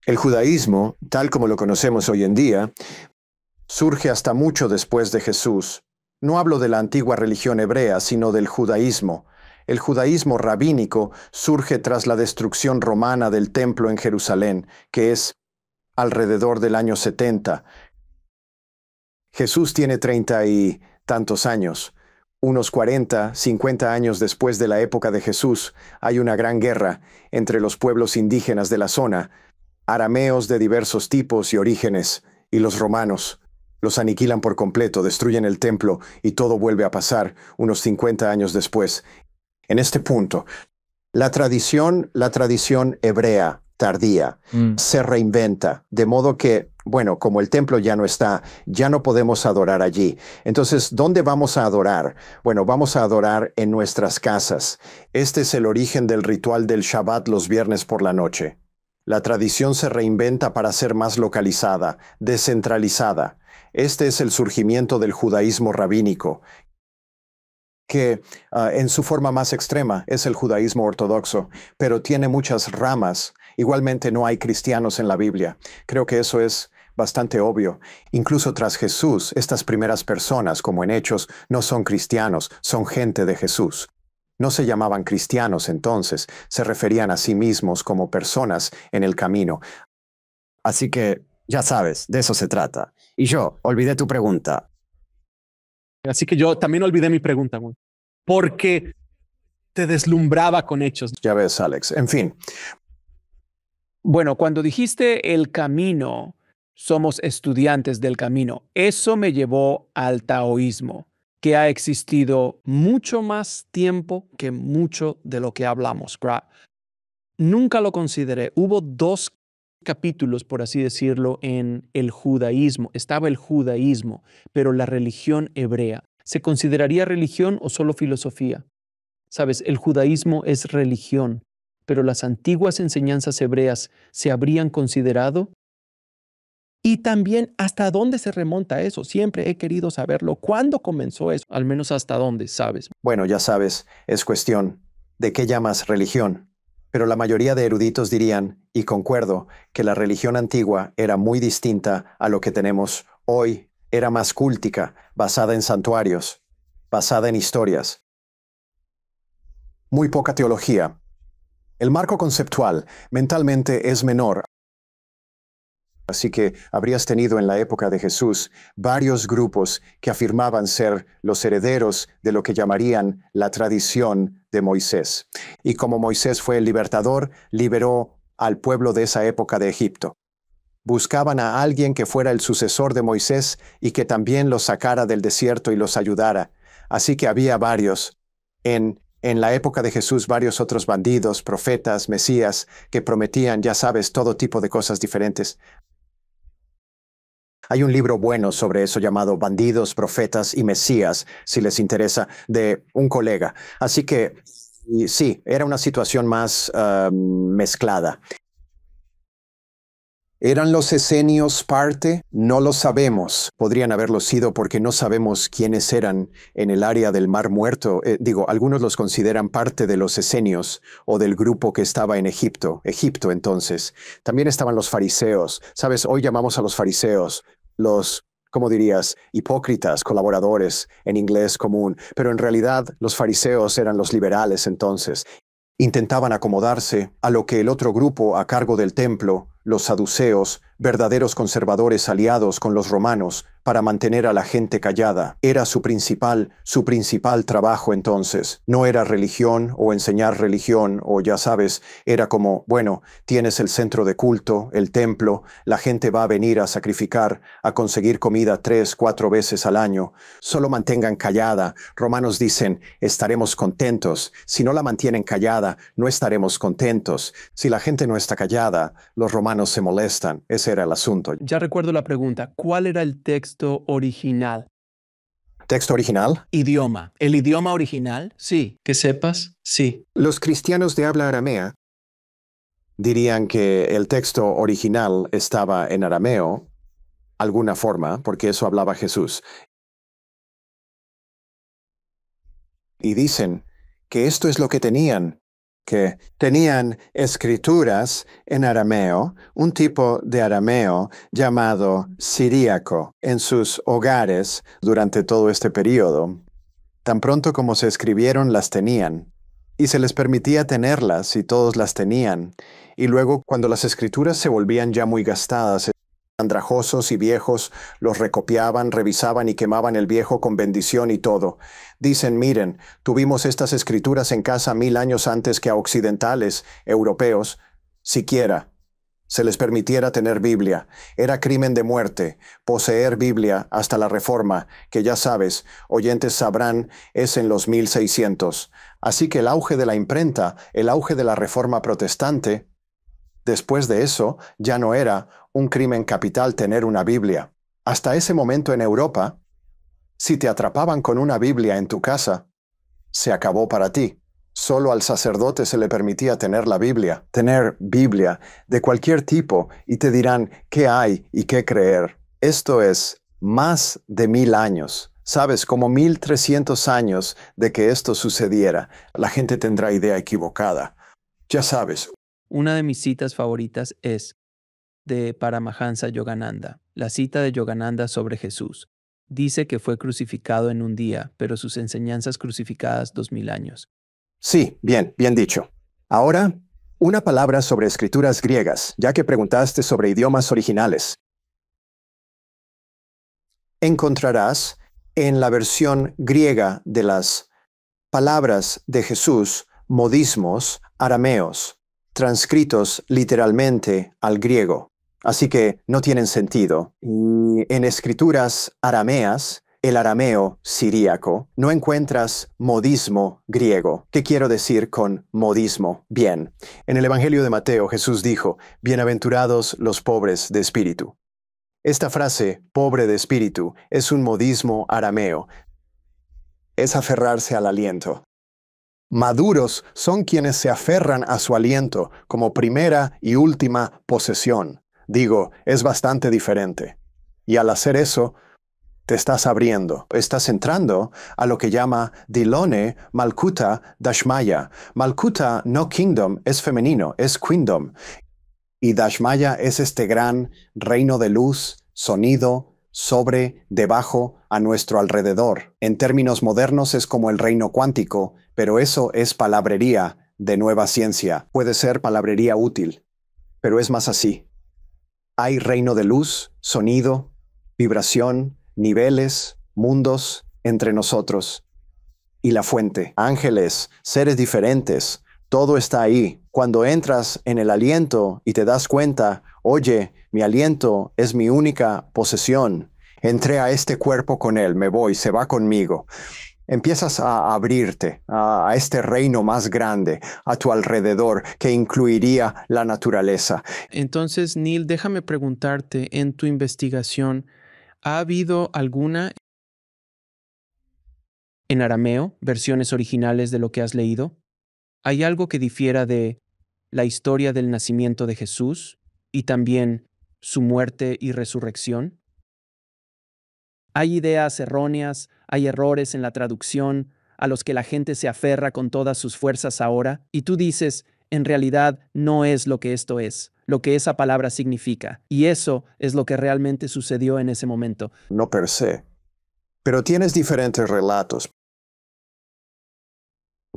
El judaísmo, tal como lo conocemos hoy en día, surge hasta mucho después de Jesús. No hablo de la antigua religión hebrea, sino del judaísmo. El judaísmo rabínico surge tras la destrucción romana del templo en Jerusalén, que es alrededor del año 70. Jesús tiene 30 y tantos años. Unos 40, 50 años después de la época de Jesús, hay una gran guerra entre los pueblos indígenas de la zona, arameos de diversos tipos y orígenes, y los romanos. Los aniquilan por completo, destruyen el templo y todo vuelve a pasar unos 50 años después. En este punto, la tradición hebrea tardía se reinventa, de modo que, bueno, como el templo ya no está, ya no podemos adorar allí. Entonces, ¿dónde vamos a adorar? Bueno, vamos a adorar en nuestras casas. Este es el origen del ritual del Shabbat los viernes por la noche. La tradición se reinventa para ser más localizada, descentralizada. Este es el surgimiento del judaísmo rabínico, que en su forma más extrema es el judaísmo ortodoxo, pero tiene muchas ramas. Igualmente no hay cristianos en la Biblia. Creo que eso es bastante obvio. Incluso tras Jesús, estas primeras personas, como en Hechos, no son cristianos, son gente de Jesús. No se llamaban cristianos entonces, se referían a sí mismos como personas en el camino. Así que, ya sabes, de eso se trata. Y yo, olvidé tu pregunta. Así que yo también olvidé mi pregunta, güey. Porque te deslumbraba con Hechos. Ya ves, Alex. En fin. Bueno, cuando dijiste el camino, somos estudiantes del camino. Eso me llevó al taoísmo, que ha existido mucho más tiempo que mucho de lo que hablamos. Nunca lo consideré. Hubo dos capítulos, por así decirlo, en el judaísmo. Estaba el judaísmo, pero la religión hebrea. ¿Se consideraría religión o solo filosofía? Sabes, el judaísmo es religión, pero las antiguas enseñanzas hebreas se habrían considerado. Y también, ¿hasta dónde se remonta eso? Siempre he querido saberlo. ¿Cuándo comenzó eso? Al menos hasta dónde, ¿sabes? Bueno, ya sabes, es cuestión de qué llamas religión. Pero la mayoría de eruditos dirían, y concuerdo, que la religión antigua era muy distinta a lo que tenemos hoy. Era más cúltica, basada en santuarios, basada en historias. Muy poca teología. El marco conceptual mentalmente es menor. Así que habrías tenido en la época de Jesús varios grupos que afirmaban ser los herederos de lo que llamarían la tradición de Moisés. Y como Moisés fue el libertador, liberó al pueblo de esa época de Egipto. Buscaban a alguien que fuera el sucesor de Moisés y que también los sacara del desierto y los ayudara. Así que había varios. En la época de Jesús, varios otros bandidos, profetas, mesías, que prometían, ya sabes, todo tipo de cosas diferentes. Hay un libro bueno sobre eso llamado Bandidos, Profetas y Mesías, si les interesa, de un colega. Así que, sí, era una situación más mezclada. ¿Eran los esenios parte? No lo sabemos. Podrían haberlo sido porque no sabemos quiénes eran en el área del Mar Muerto. Algunos los consideran parte de los esenios o del grupo que estaba en Egipto. Egipto, entonces. También estaban los fariseos. ¿Sabes? Hoy llamamos a los fariseos los, ¿cómo dirías? Hipócritas, colaboradores, en inglés común. Pero en realidad los fariseos eran los liberales entonces. Intentaban acomodarse a lo que el otro grupo a cargo del templo los saduceos, verdaderos conservadores aliados con los romanos para mantener a la gente callada. Era su principal trabajo entonces. No era religión o enseñar religión o ya sabes, era como, bueno, tienes el centro de culto, el templo, la gente va a venir a sacrificar, a conseguir comida 3, 4 veces al año. Solo mantengan callada. Romanos dicen, estaremos contentos. Si no la mantienen callada, no estaremos contentos. Si la gente no está callada, los romanos se molestan. Ese era el asunto. Ya recuerdo la pregunta. ¿Cuál era el texto original? ¿Texto original? Idioma. ¿El idioma original? Sí. Que sepas, sí. Los cristianos de habla aramea dirían que el texto original estaba en arameo, alguna forma, porque eso hablaba Jesús. Y dicen que esto es lo que tenían escrituras en arameo, un tipo de arameo llamado siríaco, en sus hogares durante todo este periodo. Tan pronto como se escribieron, las tenían. Y se les permitía tenerlas y todos las tenían. Y luego, cuando las escrituras se volvían ya muy gastadas, andrajosos y viejos, los recopiaban, revisaban y quemaban el viejo con bendición y todo. Dicen, miren, tuvimos estas escrituras en casa 1000 años antes que a occidentales, europeos, siquiera se les permitiera tener Biblia. Era crimen de muerte, poseer Biblia hasta la Reforma, que ya sabes, oyentes sabrán, es en los 1600. Así que el auge de la imprenta, el auge de la Reforma protestante, después de eso, ya no era un crimen capital tener una Biblia. Hasta ese momento en Europa, si te atrapaban con una Biblia en tu casa, se acabó para ti. Solo al sacerdote se le permitía tener la Biblia, tener Biblia de cualquier tipo, y te dirán qué hay y qué creer. Esto es más de 1000 años. Sabes, como 1300 años de que esto sucediera. La gente tendrá idea equivocada. Ya sabes. Una de mis citas favoritas es de Paramahansa Yogananda, la cita de Yogananda sobre Jesús. Dice que fue crucificado en un día, pero sus enseñanzas crucificadas 2000 años. Sí, bien dicho. Ahora, una palabra sobre escrituras griegas, ya que preguntaste sobre idiomas originales. Encontrarás en la versión griega de las palabras de Jesús modismos arameos, transcritos literalmente al griego. Así que no tienen sentido. Y en escrituras arameas, el arameo siríaco, no encuentras modismo griego. ¿Qué quiero decir con modismo? Bien, en el Evangelio de Mateo Jesús dijo, bienaventurados los pobres de espíritu. Esta frase, pobre de espíritu, es un modismo arameo. Es aferrarse al aliento. Maduros son quienes se aferran a su aliento como primera y última posesión. Digo, es bastante diferente. Y al hacer eso, te estás abriendo. Estás entrando a lo que llama Dilone Malkuta Dashmaya. Malkuta, no kingdom, es femenino, es queendom. Y Dashmaya es este gran reino de luz, sonido, sobre, debajo, a nuestro alrededor. En términos modernos es como el reino cuántico, pero eso es palabrería de nueva ciencia. Puede ser palabrería útil, pero es más así. Hay reino de luz, sonido, vibración, niveles, mundos entre nosotros. Y la fuente, ángeles, seres diferentes, todo está ahí. Cuando entras en el aliento y te das cuenta, oye, mi aliento es mi única posesión. Entré a este cuerpo con él, me voy, se va conmigo. Empiezas a abrirte a este reino más grande a tu alrededor que incluiría la naturaleza. Entonces, Neil, déjame preguntarte, en tu investigación, ¿ha habido alguna en arameo, versiones originales de lo que has leído? ¿Hay algo que difiera de la historia del nacimiento de Jesús y también su muerte y resurrección? ¿Hay ideas erróneas, hay errores en la traducción a los que la gente se aferra con todas sus fuerzas ahora? Y tú dices, en realidad no es lo que esto es, lo que esa palabra significa. Y eso es lo que realmente sucedió en ese momento. No per se. Pero tienes diferentes relatos.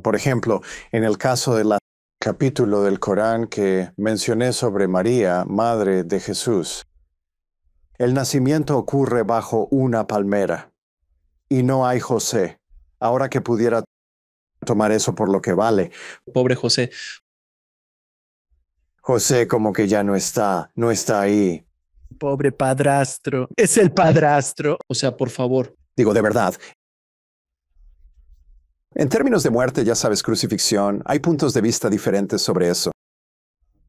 Por ejemplo, en el caso de la capítulo del Corán que mencioné sobre María, madre de Jesús. El nacimiento ocurre bajo una palmera y no hay José. Ahora que pudiera tomar eso por lo que vale. Pobre José. José como que ya no está ahí. Pobre padrastro. Es el padrastro. O sea, por favor. Digo, de verdad. En términos de muerte, ya sabes, crucifixión, hay puntos de vista diferentes sobre eso.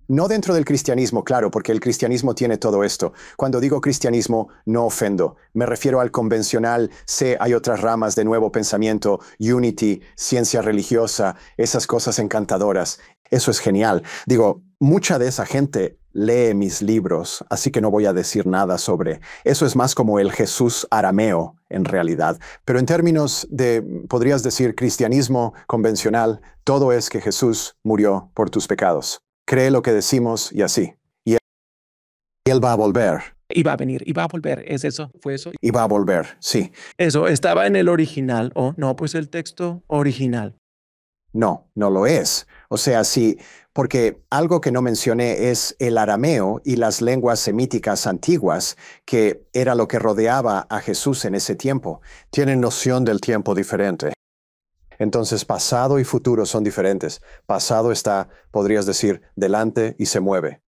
No dentro del cristianismo, claro, porque el cristianismo tiene todo esto. Cuando digo cristianismo, no ofendo. Me refiero al convencional, hay otras ramas de nuevo pensamiento, unity, ciencia religiosa, esas cosas encantadoras. Eso es genial. Digo, mucha de esa gente lee mis libros, así que no voy a decir nada sobre. Eso es más como el Jesús arameo, en realidad. Pero en términos de, podrías decir, cristianismo convencional, todo es que Jesús murió por tus pecados. Cree lo que decimos y así. Y él va a volver. Y va a venir, y va a volver. ¿Es eso? ¿Fue eso? Y va a volver, sí. Eso, ¿estaba en el original? ¿O no? Pues el texto original. No, no lo es. O sea, sí, porque algo que no mencioné es el arameo y las lenguas semíticas antiguas, que era lo que rodeaba a Jesús en ese tiempo. Tienen noción del tiempo diferente. Entonces, pasado y futuro son diferentes. Pasado está, podrías decir, delante y se mueve.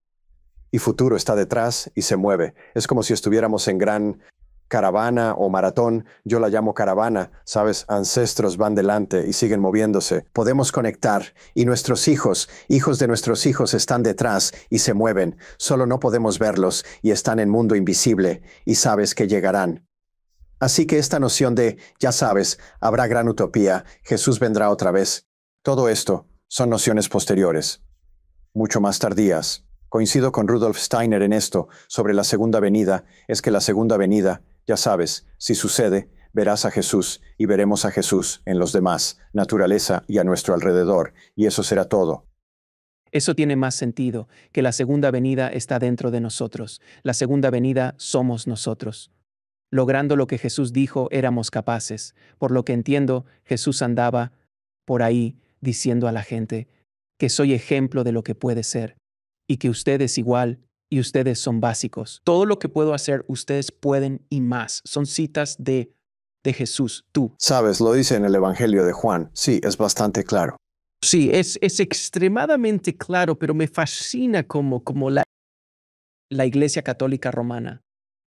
Y futuro está detrás y se mueve. Es como si estuviéramos en gran caravana o maratón. Yo la llamo caravana, ¿sabes? Ancestros van delante y siguen moviéndose. Podemos conectar y nuestros hijos de nuestros hijos están detrás y se mueven. Solo no podemos verlos y están en mundo invisible y sabes que llegarán. Así que esta noción de, ya sabes, habrá gran utopía, Jesús vendrá otra vez, todo esto son nociones posteriores, mucho más tardías. Coincido con Rudolf Steiner en esto, sobre la segunda venida, es que la segunda venida, ya sabes, si sucede, verás a Jesús y veremos a Jesús en los demás, naturaleza y a nuestro alrededor, y eso será todo. Eso tiene más sentido, que la segunda venida está dentro de nosotros. La segunda venida somos nosotros. Logrando lo que Jesús dijo, éramos capaces. Por lo que entiendo, Jesús andaba por ahí diciendo a la gente que soy ejemplo de lo que puede ser y que ustedes igual y ustedes son básicos. Todo lo que puedo hacer, ustedes pueden y más. Son citas de Jesús, tú. Sabes, lo dice en el Evangelio de Juan. Sí, es bastante claro. Sí, es extremadamente claro, pero me fascina como La Iglesia Católica Romana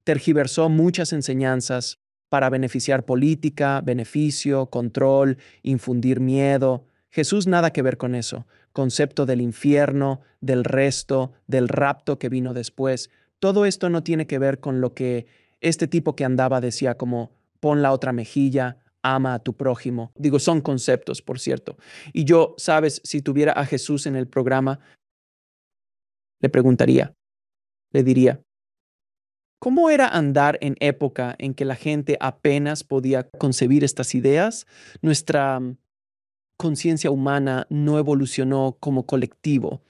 tergiversó muchas enseñanzas para beneficiar política, beneficio, control, infundir miedo. Jesús nada que ver con eso. Concepto del infierno, del resto, del rapto que vino después. Todo esto no tiene que ver con lo que este tipo que andaba decía como pon la otra mejilla, ama a tu prójimo. Digo, son conceptos, por cierto. Y yo, sabes, si tuviera a Jesús en el programa, le preguntaría, le diría, ¿cómo era andar en época en que la gente apenas podía concebir estas ideas? Nuestra conciencia humana no evolucionó como colectivo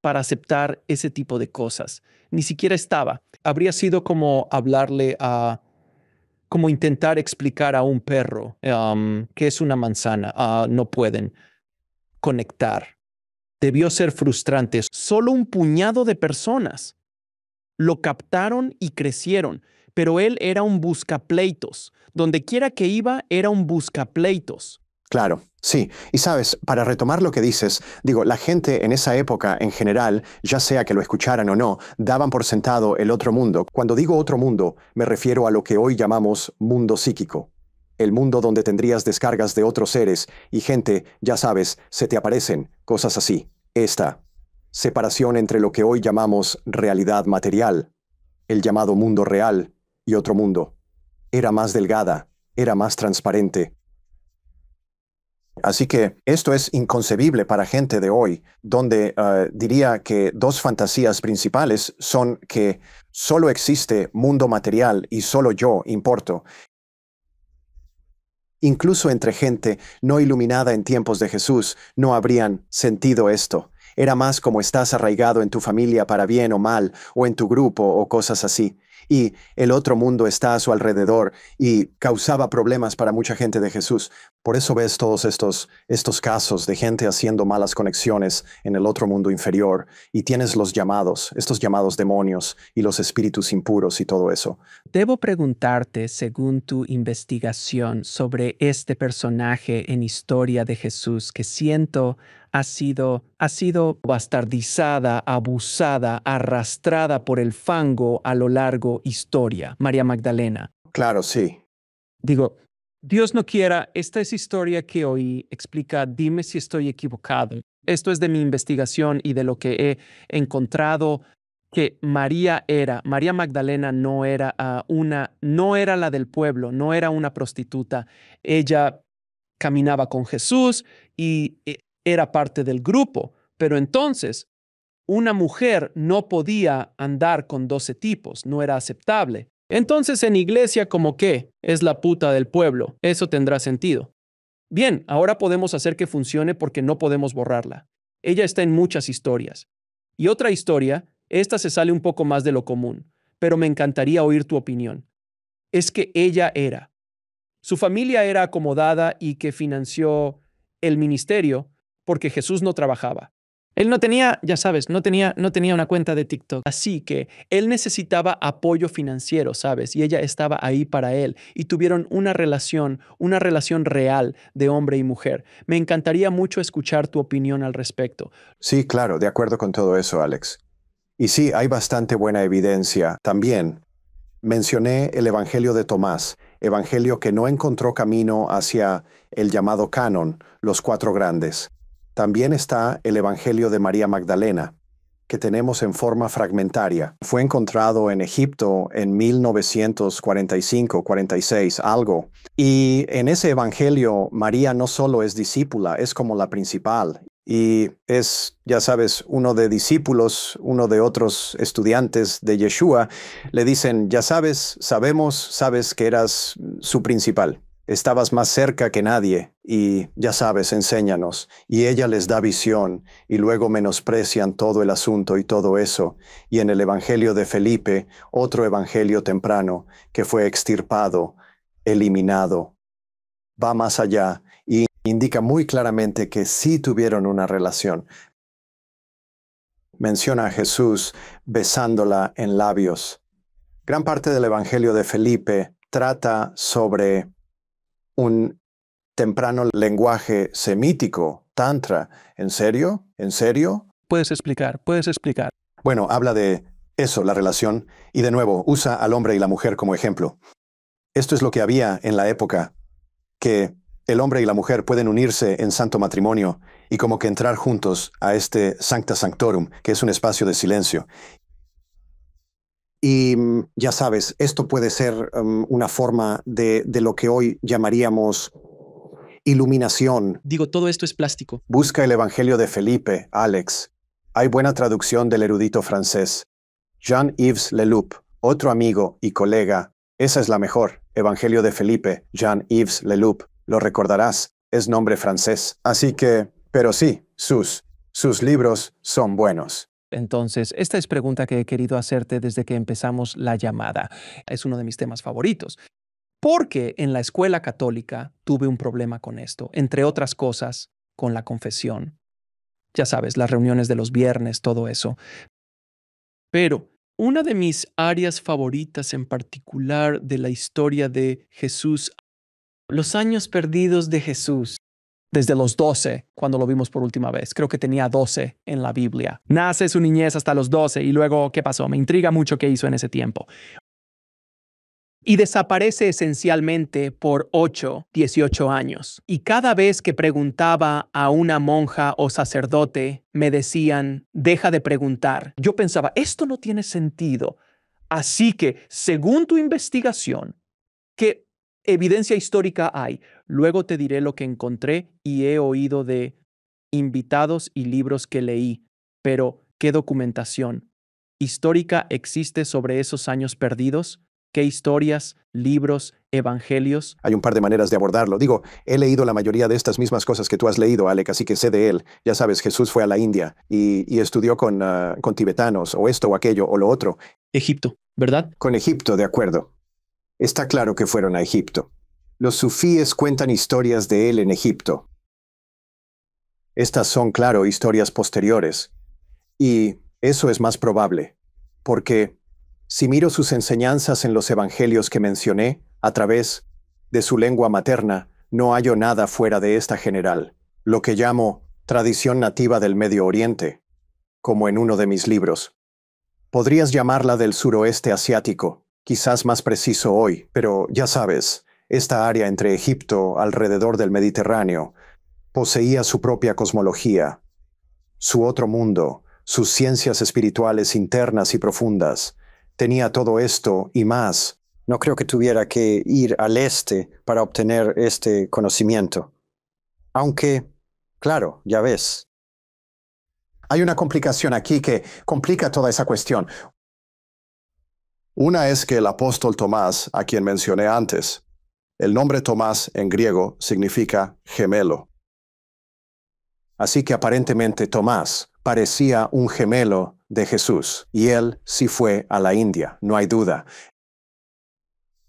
para aceptar ese tipo de cosas. Ni siquiera estaba. Habría sido como hablarle como intentar explicar a un perro qué es una manzana. No pueden conectar. Debió ser frustrante. Solo un puñado de personas lo captaron y crecieron, pero él era un buscapleitos. Donde quiera que iba, era un buscapleitos. Claro, sí. Y sabes, para retomar lo que dices, digo, la gente en esa época en general, ya sea que lo escucharan o no, daban por sentado el otro mundo. Cuando digo otro mundo, me refiero a lo que hoy llamamos mundo psíquico. El mundo donde tendrías descargas de otros seres y gente, ya sabes, se te aparecen, cosas así. Esta separación entre lo que hoy llamamos realidad material, el llamado mundo real y otro mundo, era más delgada, era más transparente. Así que esto es inconcebible para gente de hoy, donde diría que dos fantasías principales son que solo existe mundo material y solo yo importo. Incluso entre gente no iluminada en tiempos de Jesús no habrían sentido esto. Era más como estás arraigado en tu familia para bien o mal, o en tu grupo o cosas así. y el otro mundo está a su alrededor y causaba problemas para mucha gente de Jesús. Por eso ves todos estos casos de gente haciendo malas conexiones en el otro mundo inferior, y tienes los llamados, estos llamados demonios y los espíritus impuros y todo eso. Debo preguntarte, según tu investigación sobre este personaje en historia de Jesús, que siento ha sido bastardizada, abusada, arrastrada por el fango a lo largo historia, María Magdalena. Claro, sí. Digo, Dios no quiera, esta es historia que oí, explica, dime si estoy equivocado. Esto es de mi investigación y de lo que he encontrado, que María Magdalena no era no era la del pueblo, no era una prostituta. Ella caminaba con Jesús y era parte del grupo, pero entonces una mujer no podía andar con 12 tipos, no era aceptable. Entonces en iglesia como que es la puta del pueblo, eso tendrá sentido. Bien, ahora podemos hacer que funcione porque no podemos borrarla. Ella está en muchas historias. Y otra historia, esta se sale un poco más de lo común, pero me encantaría oír tu opinión. Es que su familia era acomodada y que financió el ministerio porque Jesús no trabajaba. Él no tenía, ya sabes, no tenía una cuenta de TikTok. Así que él necesitaba apoyo financiero, ¿sabes? Y ella estaba ahí para él. Y tuvieron una relación real de hombre y mujer. Me encantaría mucho escuchar tu opinión al respecto. Sí, claro, de acuerdo con todo eso, Alex. Y sí, hay bastante buena evidencia. También mencioné el Evangelio de Tomás, evangelio que no encontró camino hacia el llamado canon, los 4 grandes. También está el Evangelio de María Magdalena, que tenemos en forma fragmentaria. Fue encontrado en Egipto en 1945, 46, algo. Y en ese Evangelio, María no solo es discípula, es como la principal. Y es, ya sabes, uno de discípulos, uno de otros estudiantes de Yeshua, le dicen, ya sabes que eras su principal. Estabas más cerca que nadie y ya sabes, enséñanos. Y ella les da visión y luego menosprecian todo el asunto y todo eso. Y en el Evangelio de Felipe, otro evangelio temprano que fue extirpado, eliminado, va más allá y indica muy claramente que sí tuvieron una relación. Menciona a Jesús besándola en labios. Gran parte del Evangelio de Felipe trata sobre un temprano lenguaje semítico, tantra. ¿En serio? ¿En serio? Puedes explicar. Bueno, habla de eso, la relación, y de nuevo, usa al hombre y la mujer como ejemplo. Esto es lo que había en la época, que el hombre y la mujer pueden unirse en santo matrimonio y como que entrar juntos a este sancta sanctorum, que es un espacio de silencio. Y ya sabes, esto puede ser una forma de lo que hoy llamaríamos iluminación. Digo, todo esto es plástico. Busca el Evangelio de Felipe, Alex. Hay buena traducción del erudito francés. Jean-Yves Leloup, otro amigo y colega. Esa es la mejor. Evangelio de Felipe, Jean-Yves Leloup. Lo recordarás, es nombre francés. Así que, pero sí, sus libros son buenos. Entonces, esta es pregunta que he querido hacerte desde que empezamos la llamada. Es uno de mis temas favoritos. Porque en la escuela católica tuve un problema con esto, entre otras cosas, con la confesión. Ya sabes, las reuniones de los viernes, todo eso. Pero una de mis áreas favoritas en particular de la historia de Jesús, los años perdidos de Jesús. Desde los 12, cuando lo vimos por última vez. Creo que tenía 12 en la Biblia. Nace su niñez hasta los 12 y luego, ¿qué pasó? Me intriga mucho qué hizo en ese tiempo. Y desaparece esencialmente por 18 años. Y cada vez que preguntaba a una monja o sacerdote, me decían, deja de preguntar. Yo pensaba, esto no tiene sentido. Así que, según tu investigación, ¿qué evidencia histórica hay? Luego te diré lo que encontré y he oído de invitados y libros que leí. Pero, ¿qué documentación histórica existe sobre esos años perdidos? ¿Qué historias, libros, evangelios? Hay un par de maneras de abordarlo. Digo, he leído la mayoría de estas mismas cosas que tú has leído, Alec, así que sé de él. Ya sabes, Jesús fue a la India y estudió con tibetanos, o esto o aquello o lo otro. Egipto. ¿verdad? Con Egipto, de acuerdo. Está claro que fueron a Egipto. Los sufíes cuentan historias de él en Egipto. Estas son, claro, historias posteriores. Y eso es más probable, porque si miro sus enseñanzas en los evangelios que mencioné, a través de su lengua materna, no hallo nada fuera de esta general, lo que llamo tradición nativa del Medio Oriente, como en uno de mis libros. Podrías llamarla del suroeste asiático, quizás más preciso hoy, pero ya sabes, esta área entre Egipto alrededor del Mediterráneo poseía su propia cosmología, su otro mundo, sus ciencias espirituales internas y profundas. Tenía todo esto y más. No creo que tuviera que ir al este para obtener este conocimiento. Aunque, claro, ya ves. Hay una complicación aquí que complica toda esa cuestión. Una es que el apóstol Tomás, a quien mencioné antes, el nombre Tomás en griego significa gemelo. Así que aparentemente Tomás parecía un gemelo de Jesús, y él sí fue a la India, no hay duda.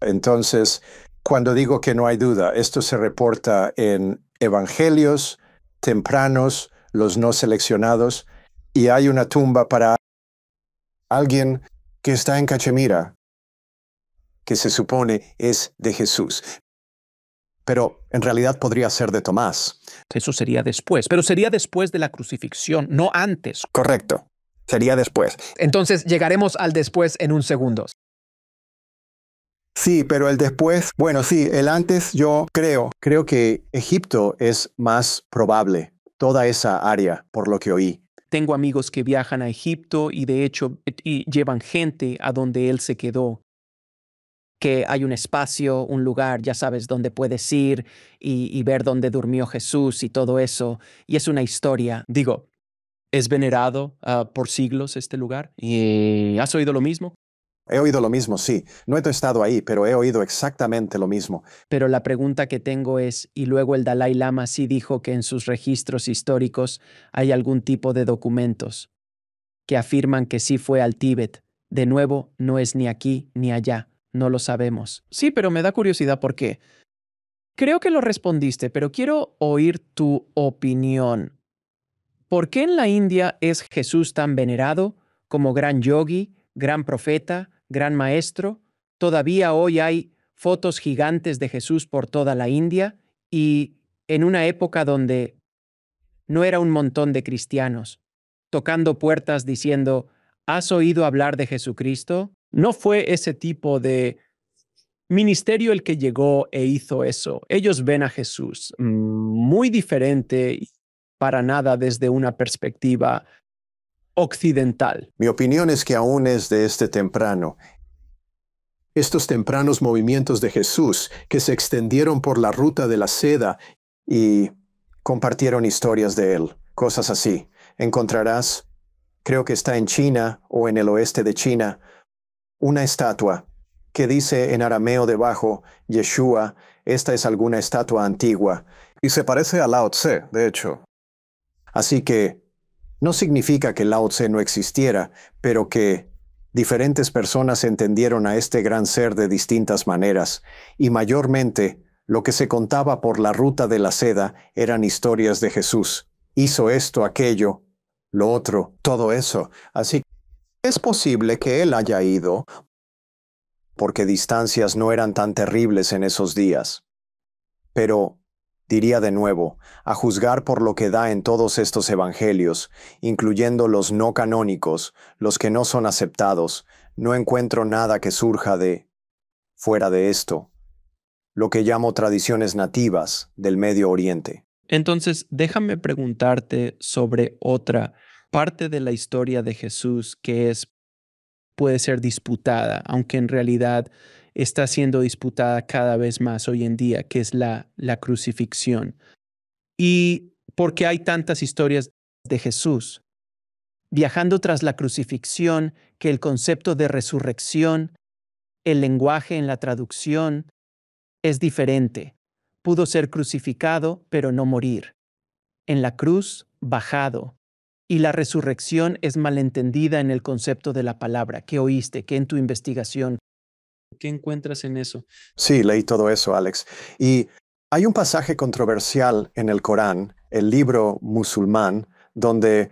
Entonces, cuando digo que no hay duda, esto se reporta en evangelios tempranos, los no seleccionados, y hay una tumba para alguien que está en Cachemira, que se supone es de Jesús. Pero en realidad podría ser de Tomás. Eso sería después, pero sería después de la crucifixión, no antes. Correcto. Sería después. Entonces llegaremos al después en un segundo. Sí, pero el después, bueno, sí, el antes yo creo. Creo que Egipto es más probable, toda esa área, por lo que oí. Tengo amigos que viajan a Egipto y de hecho llevan gente a donde él se quedó. Que hay un espacio, un lugar, ya sabes, donde puedes ir y ver dónde durmió Jesús y todo eso. Y es una historia. Digo, es venerado por siglos este lugar. ¿Y has oído lo mismo? He oído lo mismo, sí. No he estado ahí, pero he oído exactamente lo mismo. Pero la pregunta que tengo es, y luego el Dalai Lama sí dijo que en sus registros históricos hay algún tipo de documentos que afirman que sí fue al Tíbet. De nuevo, no es ni aquí ni allá. No lo sabemos. Sí, pero me da curiosidad por qué. Creo que lo respondiste, pero quiero oír tu opinión. ¿Por qué en la India es Jesús tan venerado como gran yogi, gran profeta, gran maestro? Todavía hoy hay fotos gigantes de Jesús por toda la India y en una época donde no era un montón de cristianos tocando puertas diciendo, ¿has oído hablar de Jesucristo? No fue ese tipo de ministerio el que llegó e hizo eso. Ellos ven a Jesús muy diferente, para nada desde una perspectiva occidental. Mi opinión es que aún es de este temprano. Estos tempranos movimientos de Jesús que se extendieron por la ruta de la seda y compartieron historias de él, cosas así. Encontrarás, creo que está en China o en el oeste de China, una estatua que dice en arameo debajo, Yeshua, esta es alguna estatua antigua. Y se parece a Lao Tse, de hecho. Así que no significa que Lao Tse no existiera, pero que diferentes personas entendieron a este gran ser de distintas maneras, y mayormente lo que se contaba por la ruta de la seda eran historias de Jesús. Hizo esto, aquello, lo otro, todo eso. Así que es posible que él haya ido, porque distancias no eran tan terribles en esos días. Pero, diría de nuevo, a juzgar por lo que da en todos estos evangelios, incluyendo los no canónicos, los que no son aceptados, no encuentro nada que surja de fuera de esto, lo que llamo tradiciones nativas del Medio Oriente. Entonces, déjame preguntarte sobre otra parte de la historia de Jesús que puede ser disputada, aunque en realidad está siendo disputada cada vez más hoy en día, que es la crucifixión. ¿Y por qué hay tantas historias de Jesús? Viajando tras la crucifixión, que el concepto de resurrección, el lenguaje en la traducción, es diferente. Pudo ser crucificado, pero no morir. En la cruz, bajado. Y la resurrección es malentendida en el concepto de la palabra. ¿Qué oíste? ¿Qué en tu investigación? ¿Qué encuentras en eso? Sí, leí todo eso, Alex. Y hay un pasaje controversial en el Corán, el libro musulmán, donde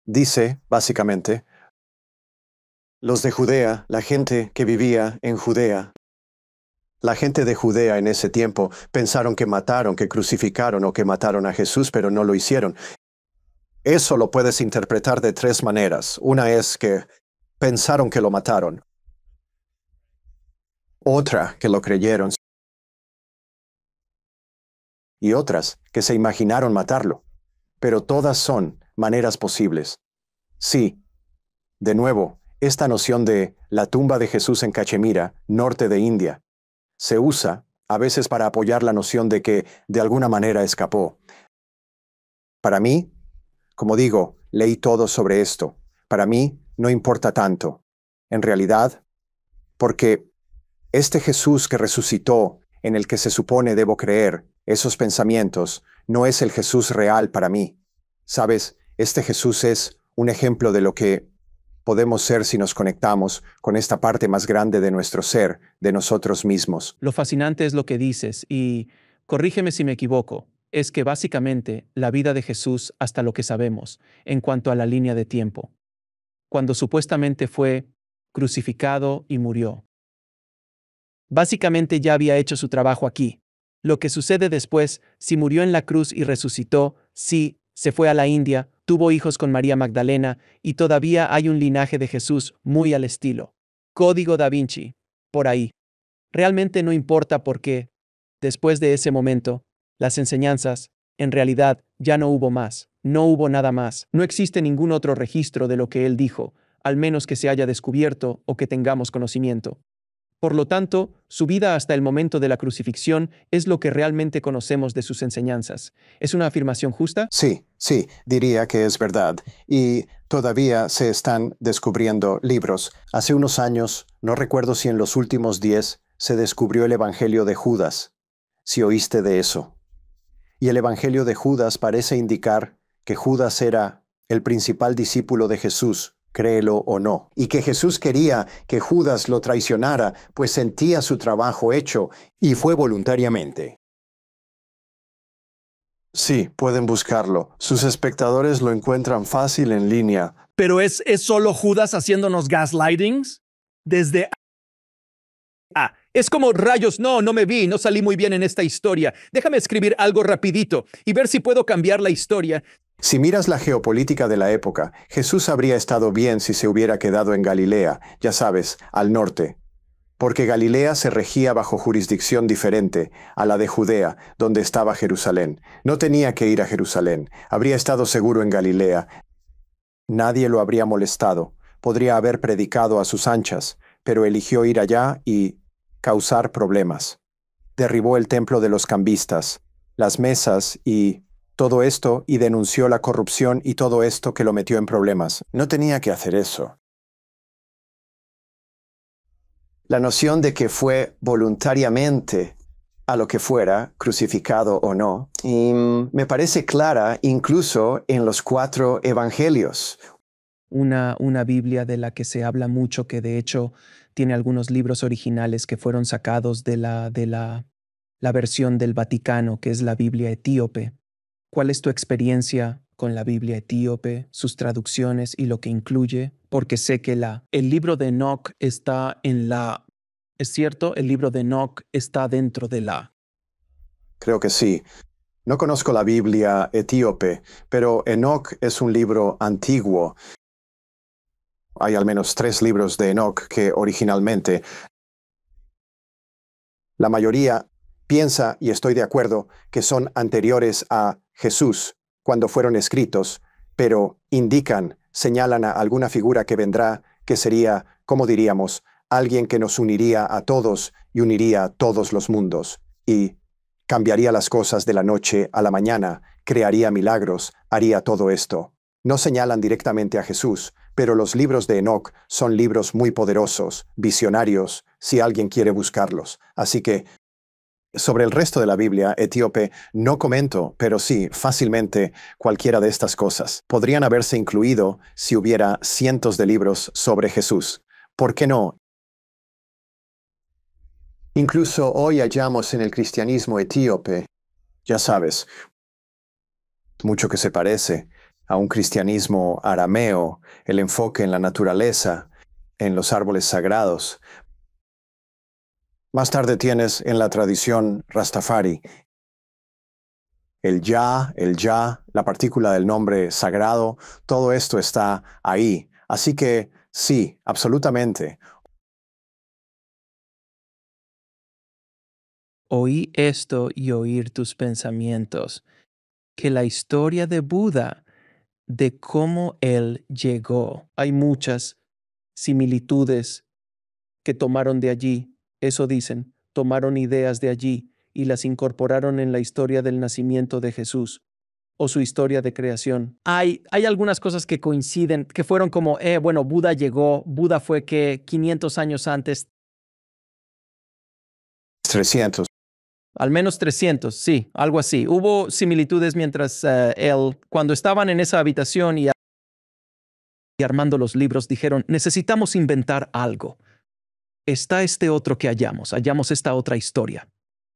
dice, básicamente, los de Judea, la gente que vivía en Judea, la gente de Judea en ese tiempo pensaron que mataron, que crucificaron o que mataron a Jesús, pero no lo hicieron. Eso lo puedes interpretar de tres maneras. Una es que pensaron que lo mataron. Otra, que lo creyeron. Y otras, que se imaginaron matarlo. Pero todas son maneras posibles. Sí, de nuevo, esta noción de la tumba de Jesús en Cachemira, norte de India, se usa a veces para apoyar la noción de que de alguna manera escapó. Para mí, como digo, leí todo sobre esto. Para mí no importa tanto. En realidad, porque este Jesús que resucitó, en el que se supone debo creer, esos pensamientos, no es el Jesús real para mí. ¿Sabes? Este Jesús es un ejemplo de lo que podemos ser si nos conectamos con esta parte más grande de nuestro ser, de nosotros mismos. Lo fascinante es lo que dices, y corrígeme si me equivoco, es que básicamente la vida de Jesús, hasta lo que sabemos, en cuanto a la línea de tiempo, cuando supuestamente fue crucificado y murió, básicamente ya había hecho su trabajo aquí. Lo que sucede después, si murió en la cruz y resucitó, sí, se fue a la India, tuvo hijos con María Magdalena, y todavía hay un linaje de Jesús muy al estilo Código Da Vinci, por ahí. Realmente no importa porque, después de ese momento, las enseñanzas, en realidad, ya no hubo más, no hubo nada más, no existe ningún otro registro de lo que él dijo, al menos que se haya descubierto o que tengamos conocimiento. Por lo tanto, su vida hasta el momento de la crucifixión es lo que realmente conocemos de sus enseñanzas. ¿Es una afirmación justa? Sí, diría que es verdad. Y todavía se están descubriendo libros. Hace unos años, no recuerdo si en los últimos 10, se descubrió el Evangelio de Judas, si oíste de eso. Y el Evangelio de Judas parece indicar que Judas era el principal discípulo de Jesús, créelo o no, y que Jesús quería que Judas lo traicionara, pues sentía su trabajo hecho, y fue voluntariamente. Sí, pueden buscarlo. Sus espectadores lo encuentran fácil en línea. ¿Pero es solo Judas haciéndonos gaslightings? Desde... es como rayos, no me vi, no salí muy bien en esta historia. Déjame escribir algo rapidito y ver si puedo cambiar la historia. Si miras la geopolítica de la época, Jesús habría estado bien si se hubiera quedado en Galilea, ya sabes, al norte. Porque Galilea se regía bajo jurisdicción diferente a la de Judea, donde estaba Jerusalén. No tenía que ir a Jerusalén, habría estado seguro en Galilea. Nadie lo habría molestado, podría haber predicado a sus anchas, pero eligió ir allá y causar problemas. Derribó el templo de los cambistas, las mesas y todo esto, y denunció la corrupción y todo esto que lo metió en problemas. No tenía que hacer eso. La noción de que fue voluntariamente a lo que fuera, crucificado o no, me parece clara incluso en los 4 evangelios. Una Biblia de la que se habla mucho, que de hecho tiene algunos libros originales que fueron sacados de la versión del Vaticano, que es la Biblia etíope. ¿Cuál es tu experiencia con la Biblia etíope, sus traducciones y lo que incluye? Porque sé que el libro de Enoch está en la... ¿Es cierto? El libro de Enoch está dentro de la... Creo que sí. No conozco la Biblia etíope, pero Enoch es un libro antiguo. Hay al menos 3 libros de Enoch que originalmente... La mayoría piensa, y estoy de acuerdo, que son anteriores a Jesús cuando fueron escritos, pero señalan a alguna figura que vendrá, que sería, como diríamos, alguien que nos uniría a todos y uniría todos los mundos, y cambiaría las cosas de la noche a la mañana, crearía milagros, haría todo esto. No señalan directamente a Jesús, pero los libros de Enoch son libros muy poderosos, visionarios, si alguien quiere buscarlos. Así que Sobre el resto de la Biblia etíope no comento, pero sí, fácilmente cualquiera de estas cosas podrían haberse incluido si hubiera cientos de libros sobre Jesús. ¿Por qué no? Incluso hoy hallamos en el cristianismo etíope, ya sabes, mucho que se parece a un cristianismo arameo, el enfoque en la naturaleza, en los árboles sagrados. Más tarde tienes en la tradición Rastafari el ya, la partícula del nombre sagrado, todo esto está ahí. Así que sí, absolutamente. Oí esto y oír tus pensamientos, que la historia de Buda, de cómo él llegó, hay muchas similitudes que tomaron de allí, eso dicen, tomaron ideas de allí y las incorporaron en la historia del nacimiento de Jesús o su historia de creación. Hay algunas cosas que coinciden, que fueron como, bueno, Buda llegó, Buda fue que 500 años antes. 300. Al menos 300, sí, algo así. Hubo similitudes mientras cuando estaban en esa habitación y armando los libros, dijeron, necesitamos inventar algo. Está este otro que hallamos esta otra historia,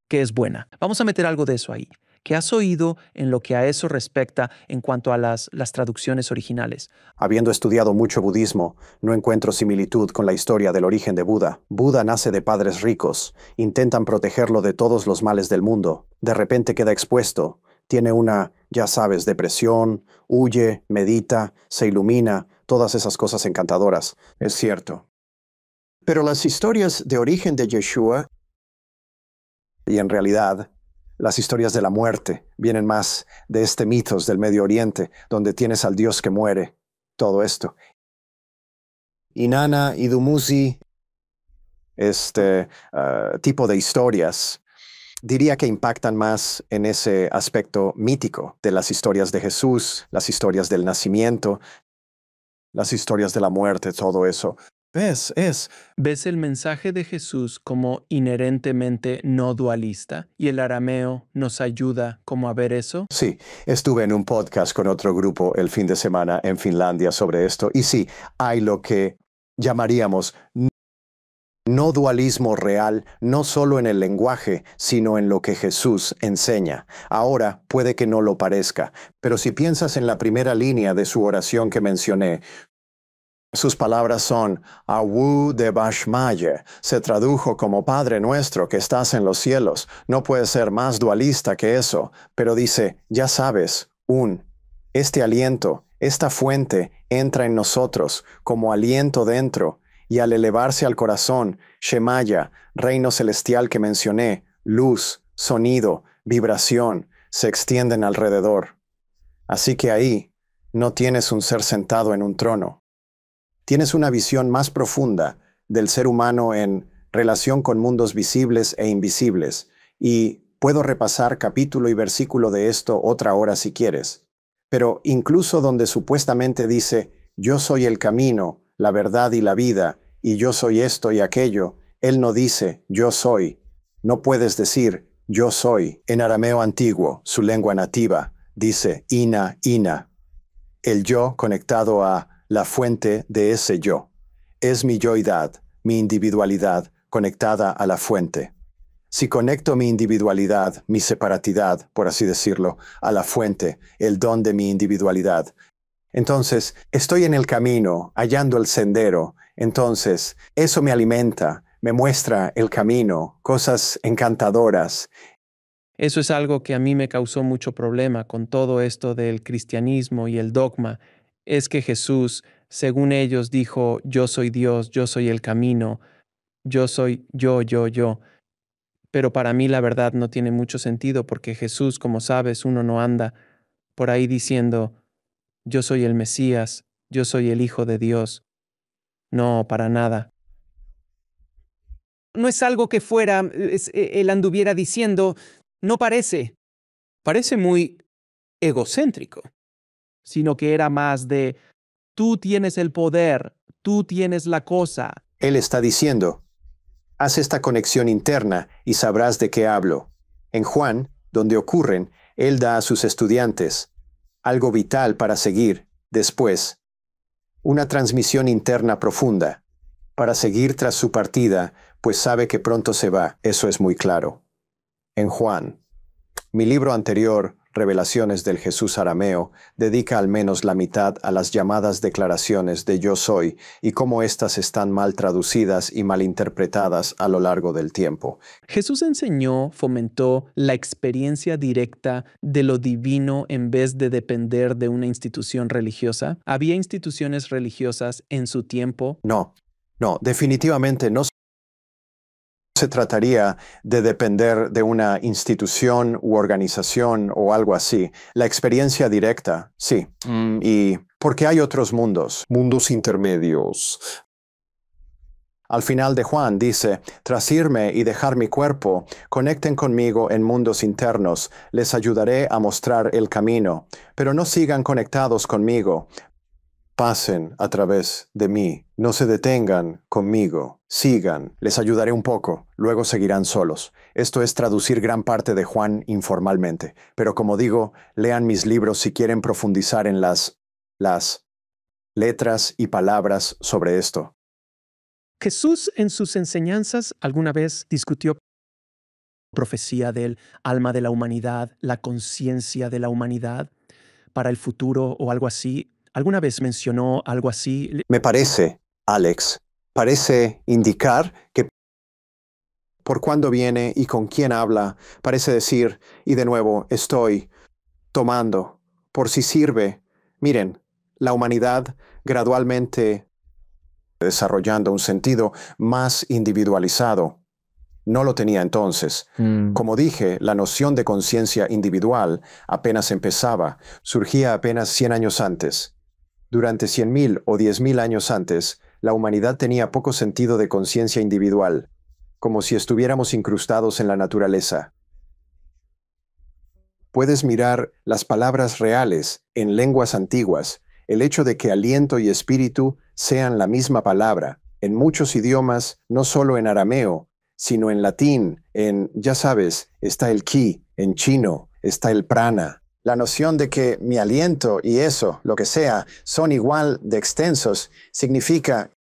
que es buena. Vamos a meter algo de eso ahí. ¿Qué has oído en lo que a eso respecta en cuanto a las traducciones originales? Habiendo estudiado mucho budismo, no encuentro similitud con la historia del origen de Buda. Buda nace de padres ricos, intentan protegerlo de todos los males del mundo. De repente queda expuesto, tiene una, ya sabes, depresión, huye, medita, se ilumina, todas esas cosas encantadoras. Es cierto. Pero las historias de origen de Yeshua, y en realidad las historias de la muerte, vienen más de este mitos del Medio Oriente, donde tienes al Dios que muere, todo esto. Inanna y Dumuzi, tipo de historias, diría que impactan más en ese aspecto mítico de las historias de Jesús, las historias del nacimiento, las historias de la muerte, todo eso. ¿Ves el mensaje de Jesús como inherentemente no dualista y el arameo nos ayuda como a ver eso? Sí, estuve en un podcast con otro grupo el fin de semana en Finlandia sobre esto y sí, hay lo que llamaríamos no dualismo real, no solo en el lenguaje, sino en lo que Jesús enseña. Ahora puede que no lo parezca, pero si piensas en la primera línea de su oración que mencioné, sus palabras son Awu de Bashmaya. Se tradujo como Padre nuestro que estás en los cielos. No puede ser más dualista que eso, pero dice, ya sabes, este aliento, esta fuente entra en nosotros como aliento dentro, y al elevarse al corazón, Shemaya, reino celestial que mencioné, luz, sonido, vibración, se extienden alrededor. Así que ahí no tienes un ser sentado en un trono. Tienes una visión más profunda del ser humano en relación con mundos visibles e invisibles, y puedo repasar capítulo y versículo de esto otra hora si quieres. Pero incluso donde supuestamente dice, yo soy el camino, la verdad y la vida, y yo soy esto y aquello, él no dice, yo soy. No puedes decir, yo soy. En arameo antiguo, su lengua nativa, dice, ina, ina. El yo conectado a la fuente de ese yo. Es mi yoidad, mi individualidad, conectada a la fuente. Si conecto mi individualidad, mi separatidad, por así decirlo, a la fuente, el don de mi individualidad, entonces estoy en el camino, hallando el sendero. Entonces, eso me alimenta, me muestra el camino, cosas encantadoras. Eso es algo que a mí me causó mucho problema con todo esto del cristianismo y el dogma. Es que Jesús, según ellos, dijo, yo soy Dios, yo soy el camino, yo soy yo. Pero para mí la verdad no tiene mucho sentido porque Jesús, como sabes, uno no anda por ahí diciendo, yo soy el Mesías, yo soy el Hijo de Dios. No, para nada. No es algo que él anduviera diciendo, no parece. Parece muy egocéntrico, sino que era más de, tú tienes el poder, tú tienes la cosa. Él está diciendo, Haz esta conexión interna y sabrás de qué hablo. En Juan, donde ocurren, él da a sus estudiantes algo vital para seguir después, una transmisión interna profunda, para seguir tras su partida, pues sabe que pronto se va, eso es muy claro. En Juan, mi libro anterior, Revelaciones del Jesús arameo, dedica al menos la mitad a las llamadas declaraciones de yo soy y cómo éstas están mal traducidas y mal interpretadas a lo largo del tiempo. Jesús enseñó, fomentó la experiencia directa de lo divino en vez de depender de una institución religiosa. ¿Había instituciones religiosas en su tiempo? No, definitivamente no se trataría de depender de una institución u organización o algo así. La experiencia directa, sí. Y porque hay otros mundos, mundos intermedios. Al final de Juan dice, tras irme y dejar mi cuerpo, conecten conmigo en mundos internos, les ayudaré a mostrar el camino, pero no sigan conectados conmigo. Pasen a través de mí, no se detengan conmigo, sigan, les ayudaré un poco, luego seguirán solos. Esto es traducir gran parte de Juan informalmente, pero como digo, lean mis libros si quieren profundizar en las letras y palabras sobre esto. Jesús en sus enseñanzas alguna vez discutió profecía del alma de la humanidad, la conciencia de la humanidad para el futuro o algo así. ¿Alguna vez mencionó algo así? Me parece, Alex, parece indicar que por cuándo viene y con quién habla, parece decir, y de nuevo, estoy tomando, por si sirve. Miren, la humanidad gradualmente desarrollando un sentido más individualizado. No lo tenía entonces. Como dije, la noción de conciencia individual apenas empezaba, surgía apenas 100 años antes. Durante 100.000 o 10.000 años antes, la humanidad tenía poco sentido de conciencia individual, como si estuviéramos incrustados en la naturaleza. Puedes mirar las palabras reales en lenguas antiguas, el hecho de que aliento y espíritu sean la misma palabra, en muchos idiomas, no solo en arameo, sino en latín, ya sabes, está el ki, en chino, está el prana. La noción de que mi aliento y eso, lo que sea, son igual de extensos, significa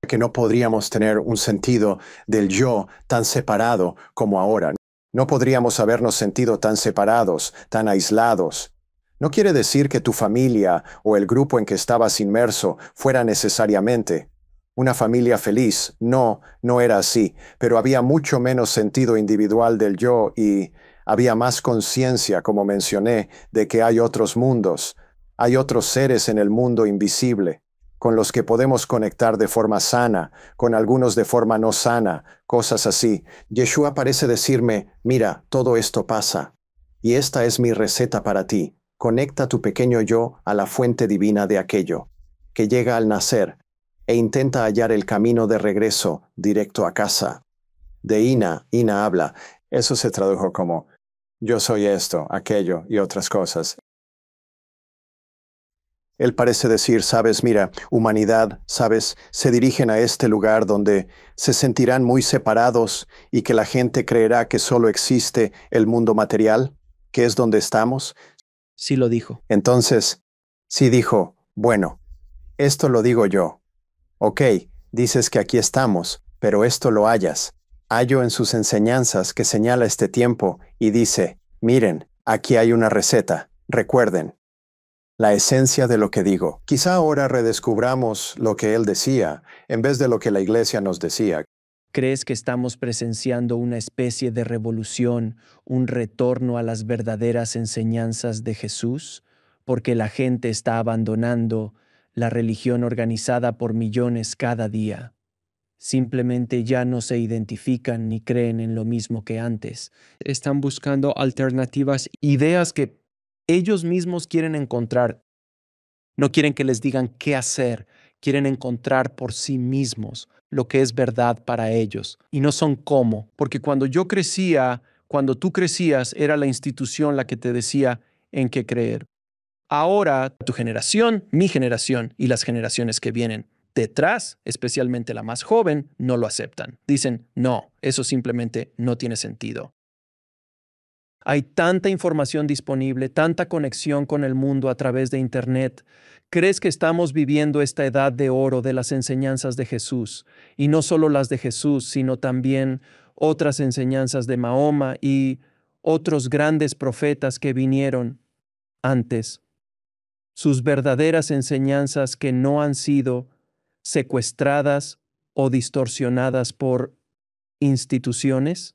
que no podríamos tener un sentido del yo tan separado como ahora. No podríamos habernos sentido tan separados, tan aislados. No quiere decir que tu familia o el grupo en que estabas inmerso fuera necesariamente una familia feliz. No era así, pero había mucho menos sentido individual del yo y había más conciencia, como mencioné, de que hay otros mundos, hay otros seres en el mundo invisible, con los que podemos conectar de forma sana, con algunos de forma no sana, cosas así. Yeshua parece decirme, mira, todo esto pasa, y esta es mi receta para ti. Conecta tu pequeño yo a la fuente divina de aquello, que llega al nacer, e intenta hallar el camino de regreso directo a casa. De Ina habla. Eso se tradujo como, yo soy esto, aquello y otras cosas. Él parece decir, sabes, mira, humanidad, sabes, se dirigen a este lugar donde se sentirán muy separados y que la gente creerá que solo existe el mundo material, que es donde estamos. Sí lo dijo. Entonces, sí dijo, bueno, esto lo digo yo. Ok, dices que aquí estamos, pero esto lo hallas. Hallo en sus enseñanzas que señala este tiempo y dice, miren, aquí hay una receta, recuerden. La esencia de lo que digo. Quizá ahora redescubramos lo que él decía, en vez de lo que la iglesia nos decía. ¿Crees que estamos presenciando una especie de revolución, un retorno a las verdaderas enseñanzas de Jesús? Porque la gente está abandonando la religión organizada por millones cada día. Simplemente ya no se identifican ni creen en lo mismo que antes. Están buscando alternativas, ideas que ellos mismos quieren encontrar. No quieren que les digan qué hacer, quieren encontrar por sí mismos lo que es verdad para ellos. Y no son cómo, porque cuando tú crecías, era la institución la que te decía en qué creer. Ahora, tu generación, mi generación y las generaciones que vienen detrás, especialmente la más joven, no lo aceptan. Dicen, no, eso simplemente no tiene sentido. Hay tanta información disponible, tanta conexión con el mundo a través de Internet. ¿Crees que estamos viviendo esta edad de oro de las enseñanzas de Jesús? Y no solo las de Jesús, sino también otras enseñanzas de Mahoma y otros grandes profetas que vinieron antes. Sus verdaderas enseñanzas que no han sido secuestradas o distorsionadas por instituciones,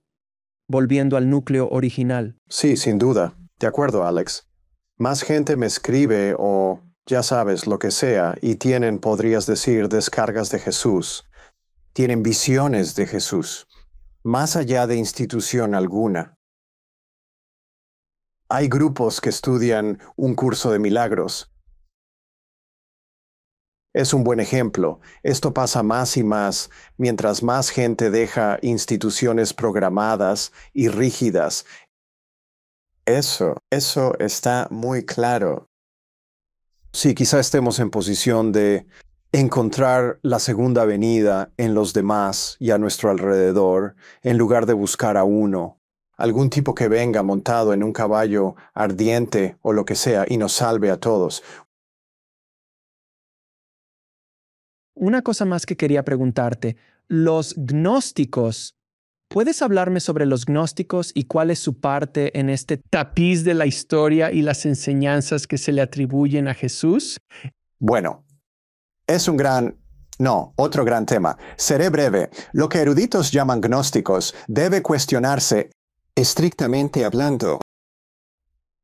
volviendo al núcleo original. Sí, sin duda. De acuerdo, Alex. Más gente me escribe o, ya sabes, lo que sea, y tienen, podrías decir, descargas de Jesús. Tienen visiones de Jesús, más allá de institución alguna. Hay grupos que estudian un curso de milagros. Es un buen ejemplo. Esto pasa más y más mientras más gente deja instituciones programadas y rígidas. Eso está muy claro. Sí, quizá estemos en posición de encontrar la segunda venida en los demás y a nuestro alrededor, en lugar de buscar a uno. Algún tipo que venga montado en un caballo ardiente o lo que sea y nos salve a todos. Una cosa más que quería preguntarte. Los gnósticos, ¿puedes hablarme sobre los gnósticos y cuál es su parte en este tapiz de la historia y las enseñanzas que se le atribuyen a Jesús? Bueno, es otro gran tema. Seré breve. Lo que eruditos llaman gnósticos debe cuestionarse estrictamente hablando.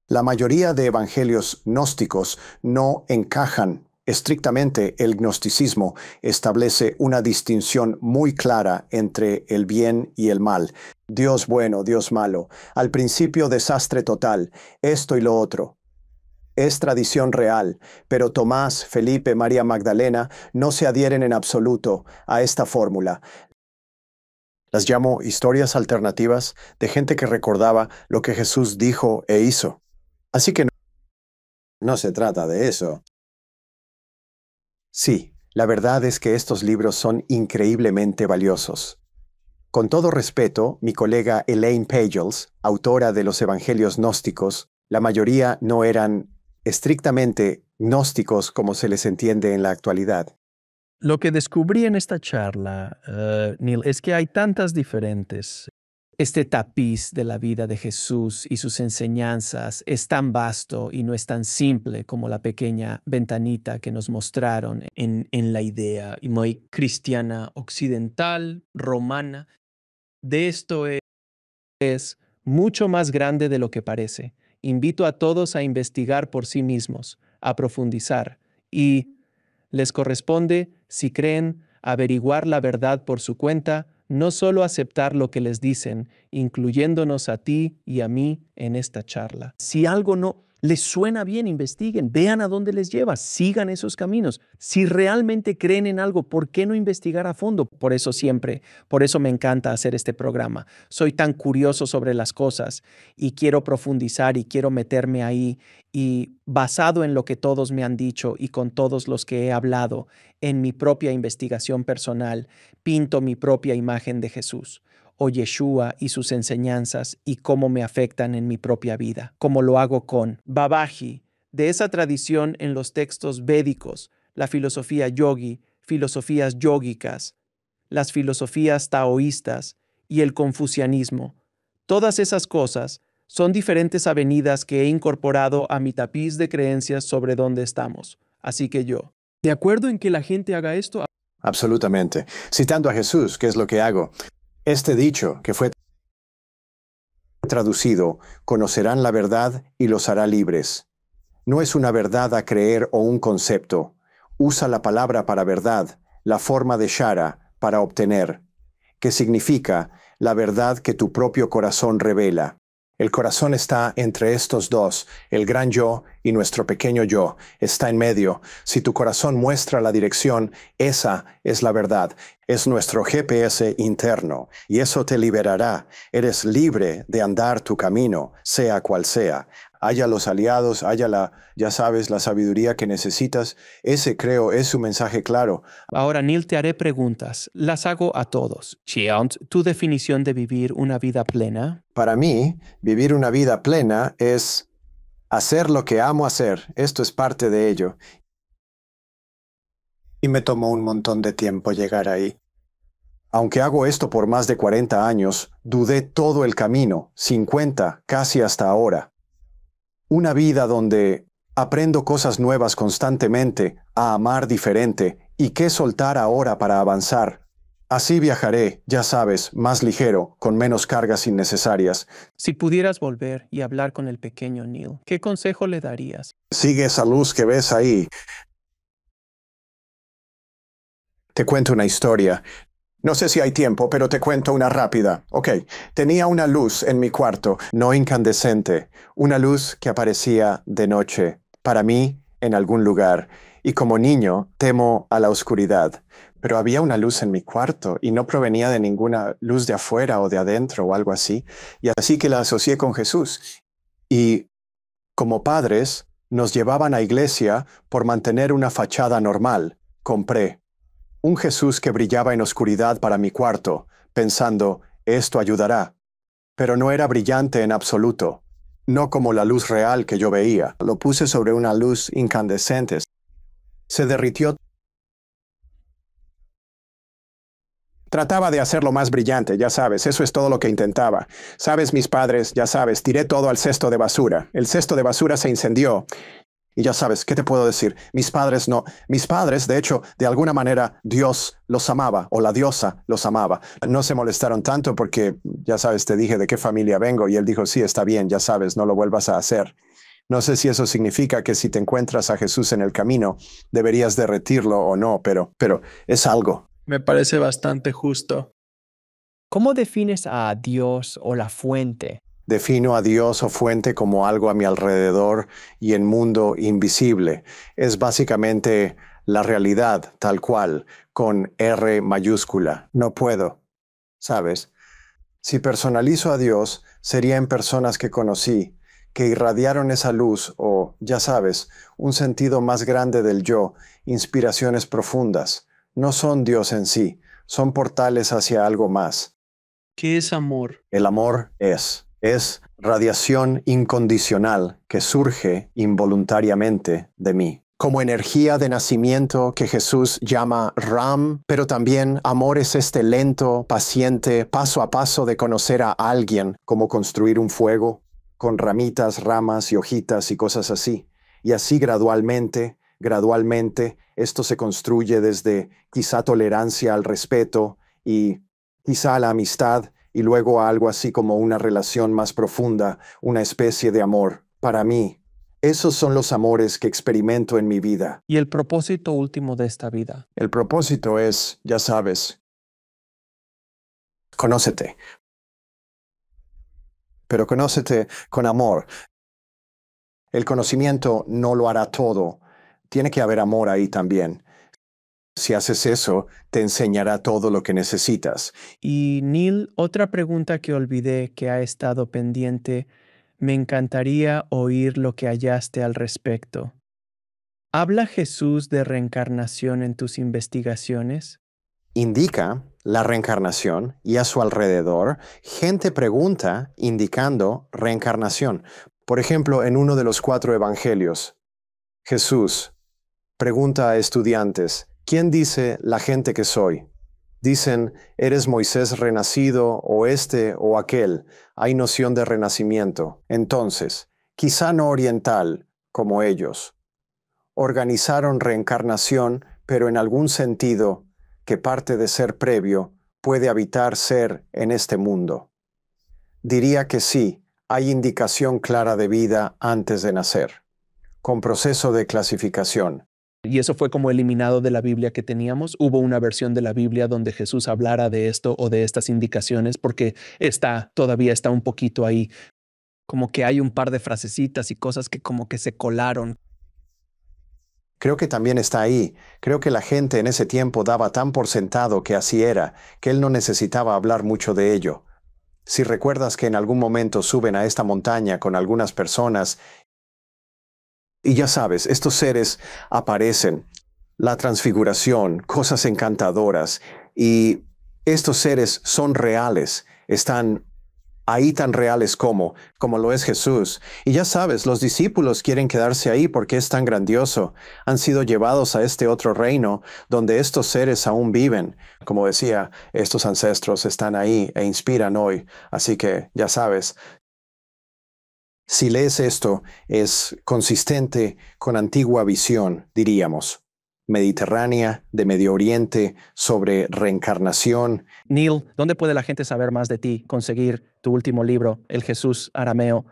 La mayoría de evangelios gnósticos no encajan. Estrictamente, el gnosticismo establece una distinción muy clara entre el bien y el mal. Dios bueno, Dios malo. Al principio, desastre total. Esto y lo otro. Es tradición real, pero Tomás, Felipe, María Magdalena no se adhieren en absoluto a esta fórmula. Las llamo historias alternativas de gente que recordaba lo que Jesús dijo e hizo. Así que no se trata de eso. Sí, la verdad es que estos libros son increíblemente valiosos. Con todo respeto, mi colega Elaine Pagels, autora de los Evangelios gnósticos, la mayoría no eran estrictamente gnósticos como se les entiende en la actualidad. Lo que descubrí en esta charla, Neil, es que hay tantas diferentes. Este tapiz de la vida de Jesús y sus enseñanzas es tan vasto y no es tan simple como la pequeña ventanita que nos mostraron en la idea muy cristiana, occidental, romana. De esto es mucho más grande de lo que parece. Invito a todos a investigar por sí mismos, a profundizar y les corresponde, si creen, averiguar la verdad por su cuenta, no solo aceptar lo que les dicen, incluyéndonos a ti y a mí en esta charla. Si algo no les suena bien, investiguen, vean a dónde les lleva, sigan esos caminos. Si realmente creen en algo, ¿por qué no investigar a fondo? Por eso me encanta hacer este programa. Soy tan curioso sobre las cosas y quiero profundizar y quiero meterme ahí y basado en lo que todos me han dicho y con todos los que he hablado en mi propia investigación personal, pinto mi propia imagen de Jesús o Yeshua y sus enseñanzas y cómo me afectan en mi propia vida, como lo hago con Babaji, de esa tradición en los textos védicos, la filosofía yogi, filosofías yógicas, las filosofías taoístas y el confucianismo. Todas esas cosas son diferentes avenidas que he incorporado a mi tapiz de creencias sobre dónde estamos. Así que yo, ¿de acuerdo en que la gente haga esto? Absolutamente. Citando a Jesús, ¿qué es lo que hago? Este dicho, que fue traducido, conocerán la verdad y los hará libres. No es una verdad a creer o un concepto. Usa la palabra para verdad, la forma de shara, para obtener, que significa la verdad que tu propio corazón revela. El corazón está entre estos dos, el gran yo y nuestro pequeño yo, está en medio. Si tu corazón muestra la dirección, esa es la verdad. Es nuestro GPS interno y eso te liberará. Eres libre de andar tu camino, sea cual sea. haya los aliados, haya ya sabes, la sabiduría que necesitas. Ese, creo, es su mensaje claro. Ahora, Neil, te haré preguntas. Las hago a todos. Cheunt, ¿tu definición de vivir una vida plena? Para mí, vivir una vida plena es hacer lo que amo hacer. Esto es parte de ello. Y me tomó un montón de tiempo llegar ahí. Aunque hago esto por más de 40 años, dudé todo el camino, 50, casi hasta ahora. Una vida donde aprendo cosas nuevas constantemente, a amar diferente, y qué soltar ahora para avanzar. Así viajaré, ya sabes, más ligero, con menos cargas innecesarias. Si pudieras volver y hablar con el pequeño Neil, ¿qué consejo le darías? Sigue esa luz que ves ahí. Te cuento una historia. No sé si hay tiempo, pero te cuento una rápida. Ok, tenía una luz en mi cuarto, no incandescente, una luz que aparecía de noche, para mí, en algún lugar. Y como niño, temo a la oscuridad. Pero había una luz en mi cuarto y no provenía de ninguna luz de afuera o de adentro o algo así. Y así que la asocié con Jesús. Y como padres, nos llevaban a iglesia por mantener una fachada normal. Compré un Jesús que brillaba en oscuridad para mi cuarto, pensando, esto ayudará. Pero no era brillante en absoluto, no como la luz real que yo veía. Lo puse sobre una luz incandescente. Se derritió. Trataba de hacerlo más brillante, ya sabes, eso es todo lo que intentaba. Sabes, mis padres, ya sabes, tiré todo al cesto de basura. El cesto de basura se incendió. Y ya sabes, ¿qué te puedo decir? Mis padres no. Mis padres, de hecho, de alguna manera, Dios los amaba, o la diosa los amaba. No se molestaron tanto porque, ya sabes, te dije de qué familia vengo, y él dijo, sí, está bien, ya sabes, no lo vuelvas a hacer. No sé si eso significa que si te encuentras a Jesús en el camino, deberías derretirlo o no, pero es algo. Me parece bastante justo. ¿Cómo defines a Dios o la fuente? Defino a Dios o fuente como algo a mi alrededor y en mundo invisible. Es básicamente la realidad tal cual, con R mayúscula. No puedo, ¿sabes? Si personalizo a Dios, sería en personas que conocí, que irradiaron esa luz o, ya sabes, un sentido más grande del yo, inspiraciones profundas. No son Dios en sí, son portales hacia algo más. ¿Qué es amor? El amor es radiación incondicional que surge involuntariamente de mí. Como energía de nacimiento que Jesús llama Ram, pero también amor es este lento, paciente, paso a paso de conocer a alguien, como construir un fuego, con ramitas, ramas y hojitas y cosas así. Y así gradualmente, esto se construye desde quizá tolerancia al respeto y quizá a la amistad, y luego a algo así como una relación más profunda, una especie de amor. Para mí, esos son los amores que experimento en mi vida. ¿Y el propósito último de esta vida? El propósito es, ya sabes, conócete. Pero conócete con amor. El conocimiento no lo hará todo. Tiene que haber amor ahí también. Si haces eso, te enseñará todo lo que necesitas. Y Neil, otra pregunta que olvidé que ha estado pendiente. Me encantaría oír lo que hallaste al respecto. ¿Habla Jesús de reencarnación en tus investigaciones? Indica la reencarnación y a su alrededor, gente pregunta indicando reencarnación. Por ejemplo, en uno de los 4 evangelios, Jesús pregunta a estudiantes, ¿quién dice la gente que soy? Dicen, ¿eres Moisés renacido o este o aquel? Hay noción de renacimiento. Entonces, quizá no oriental, como ellos. Organizaron reencarnación, pero en algún sentido, que parte de ser previo, puede habitar ser en este mundo. Diría que sí, hay indicación clara de vida antes de nacer, con proceso de clasificación. Y eso fue como eliminado de la Biblia que teníamos. Hubo una versión de la Biblia donde Jesús hablara de esto o de estas indicaciones, porque todavía está un poquito ahí. Como que hay un par de frasecitas y cosas que como que se colaron. Creo que también está ahí. Creo que la gente en ese tiempo daba tan por sentado que así era, que él no necesitaba hablar mucho de ello. Si recuerdas que en algún momento suben a esta montaña con algunas personas, y ya sabes, estos seres aparecen, la transfiguración, cosas encantadoras, y estos seres son reales, están ahí tan reales como lo es Jesús. Y ya sabes, los discípulos quieren quedarse ahí porque es tan grandioso. Han sido llevados a este otro reino donde estos seres aún viven. Como decía, estos ancestros están ahí e inspiran hoy. Así que, ya sabes, si lees esto, es consistente con antigua visión, diríamos, mediterránea, de Medio Oriente, sobre reencarnación. Neil, ¿dónde puede la gente saber más de ti, conseguir tu último libro, El Jesús Arameo,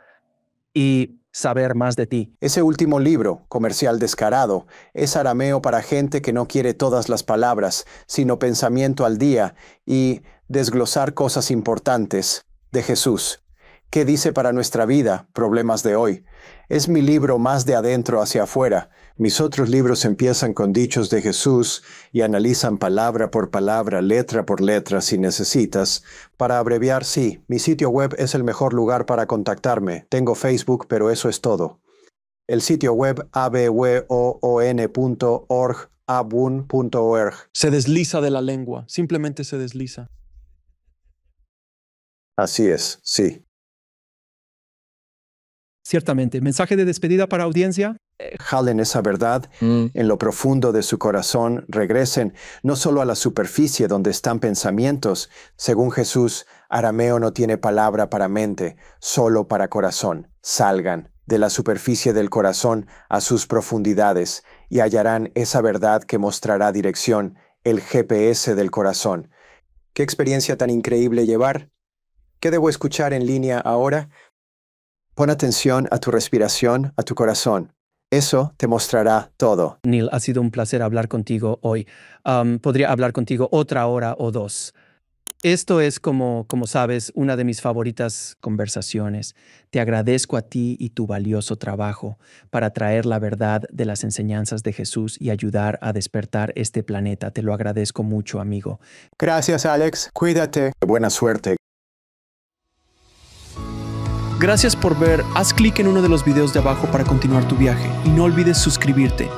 y saber más de ti? Ese último libro, Comercial Descarado, es arameo para gente que no quiere todas las palabras, sino pensamiento al día y desglosar cosas importantes de Jesús. ¿Qué dice para nuestra vida? Problemas de hoy. Es mi libro más de adentro hacia afuera. Mis otros libros empiezan con dichos de Jesús y analizan palabra por palabra, letra por letra, si necesitas. Para abreviar, sí, mi sitio web es el mejor lugar para contactarme. Tengo Facebook, pero eso es todo. El sitio web abwoon.org, abwoon.org. Se desliza de la lengua, simplemente se desliza. Así es, sí. Ciertamente. ¿Mensaje de despedida para audiencia? Jalen esa verdad en lo profundo de su corazón, regresen no solo a la superficie donde están pensamientos. Según Jesús, arameo no tiene palabra para mente, solo para corazón. Salgan de la superficie del corazón a sus profundidades y hallarán esa verdad que mostrará dirección, el GPS del corazón. ¿Qué experiencia tan increíble llevar? ¿Qué debo escuchar en línea ahora? Pon atención a tu respiración, a tu corazón. Eso te mostrará todo. Neil, ha sido un placer hablar contigo hoy. Podría hablar contigo otra hora o dos. Esto es, como sabes, una de mis favoritas conversaciones. Te agradezco a ti y tu valioso trabajo para traer la verdad de las enseñanzas de Jesús y ayudar a despertar este planeta. Te lo agradezco mucho, amigo. Gracias, Alex. Cuídate. Buena suerte. Gracias por ver. Haz clic en uno de los videos de abajo para continuar tu viaje y no olvides suscribirte.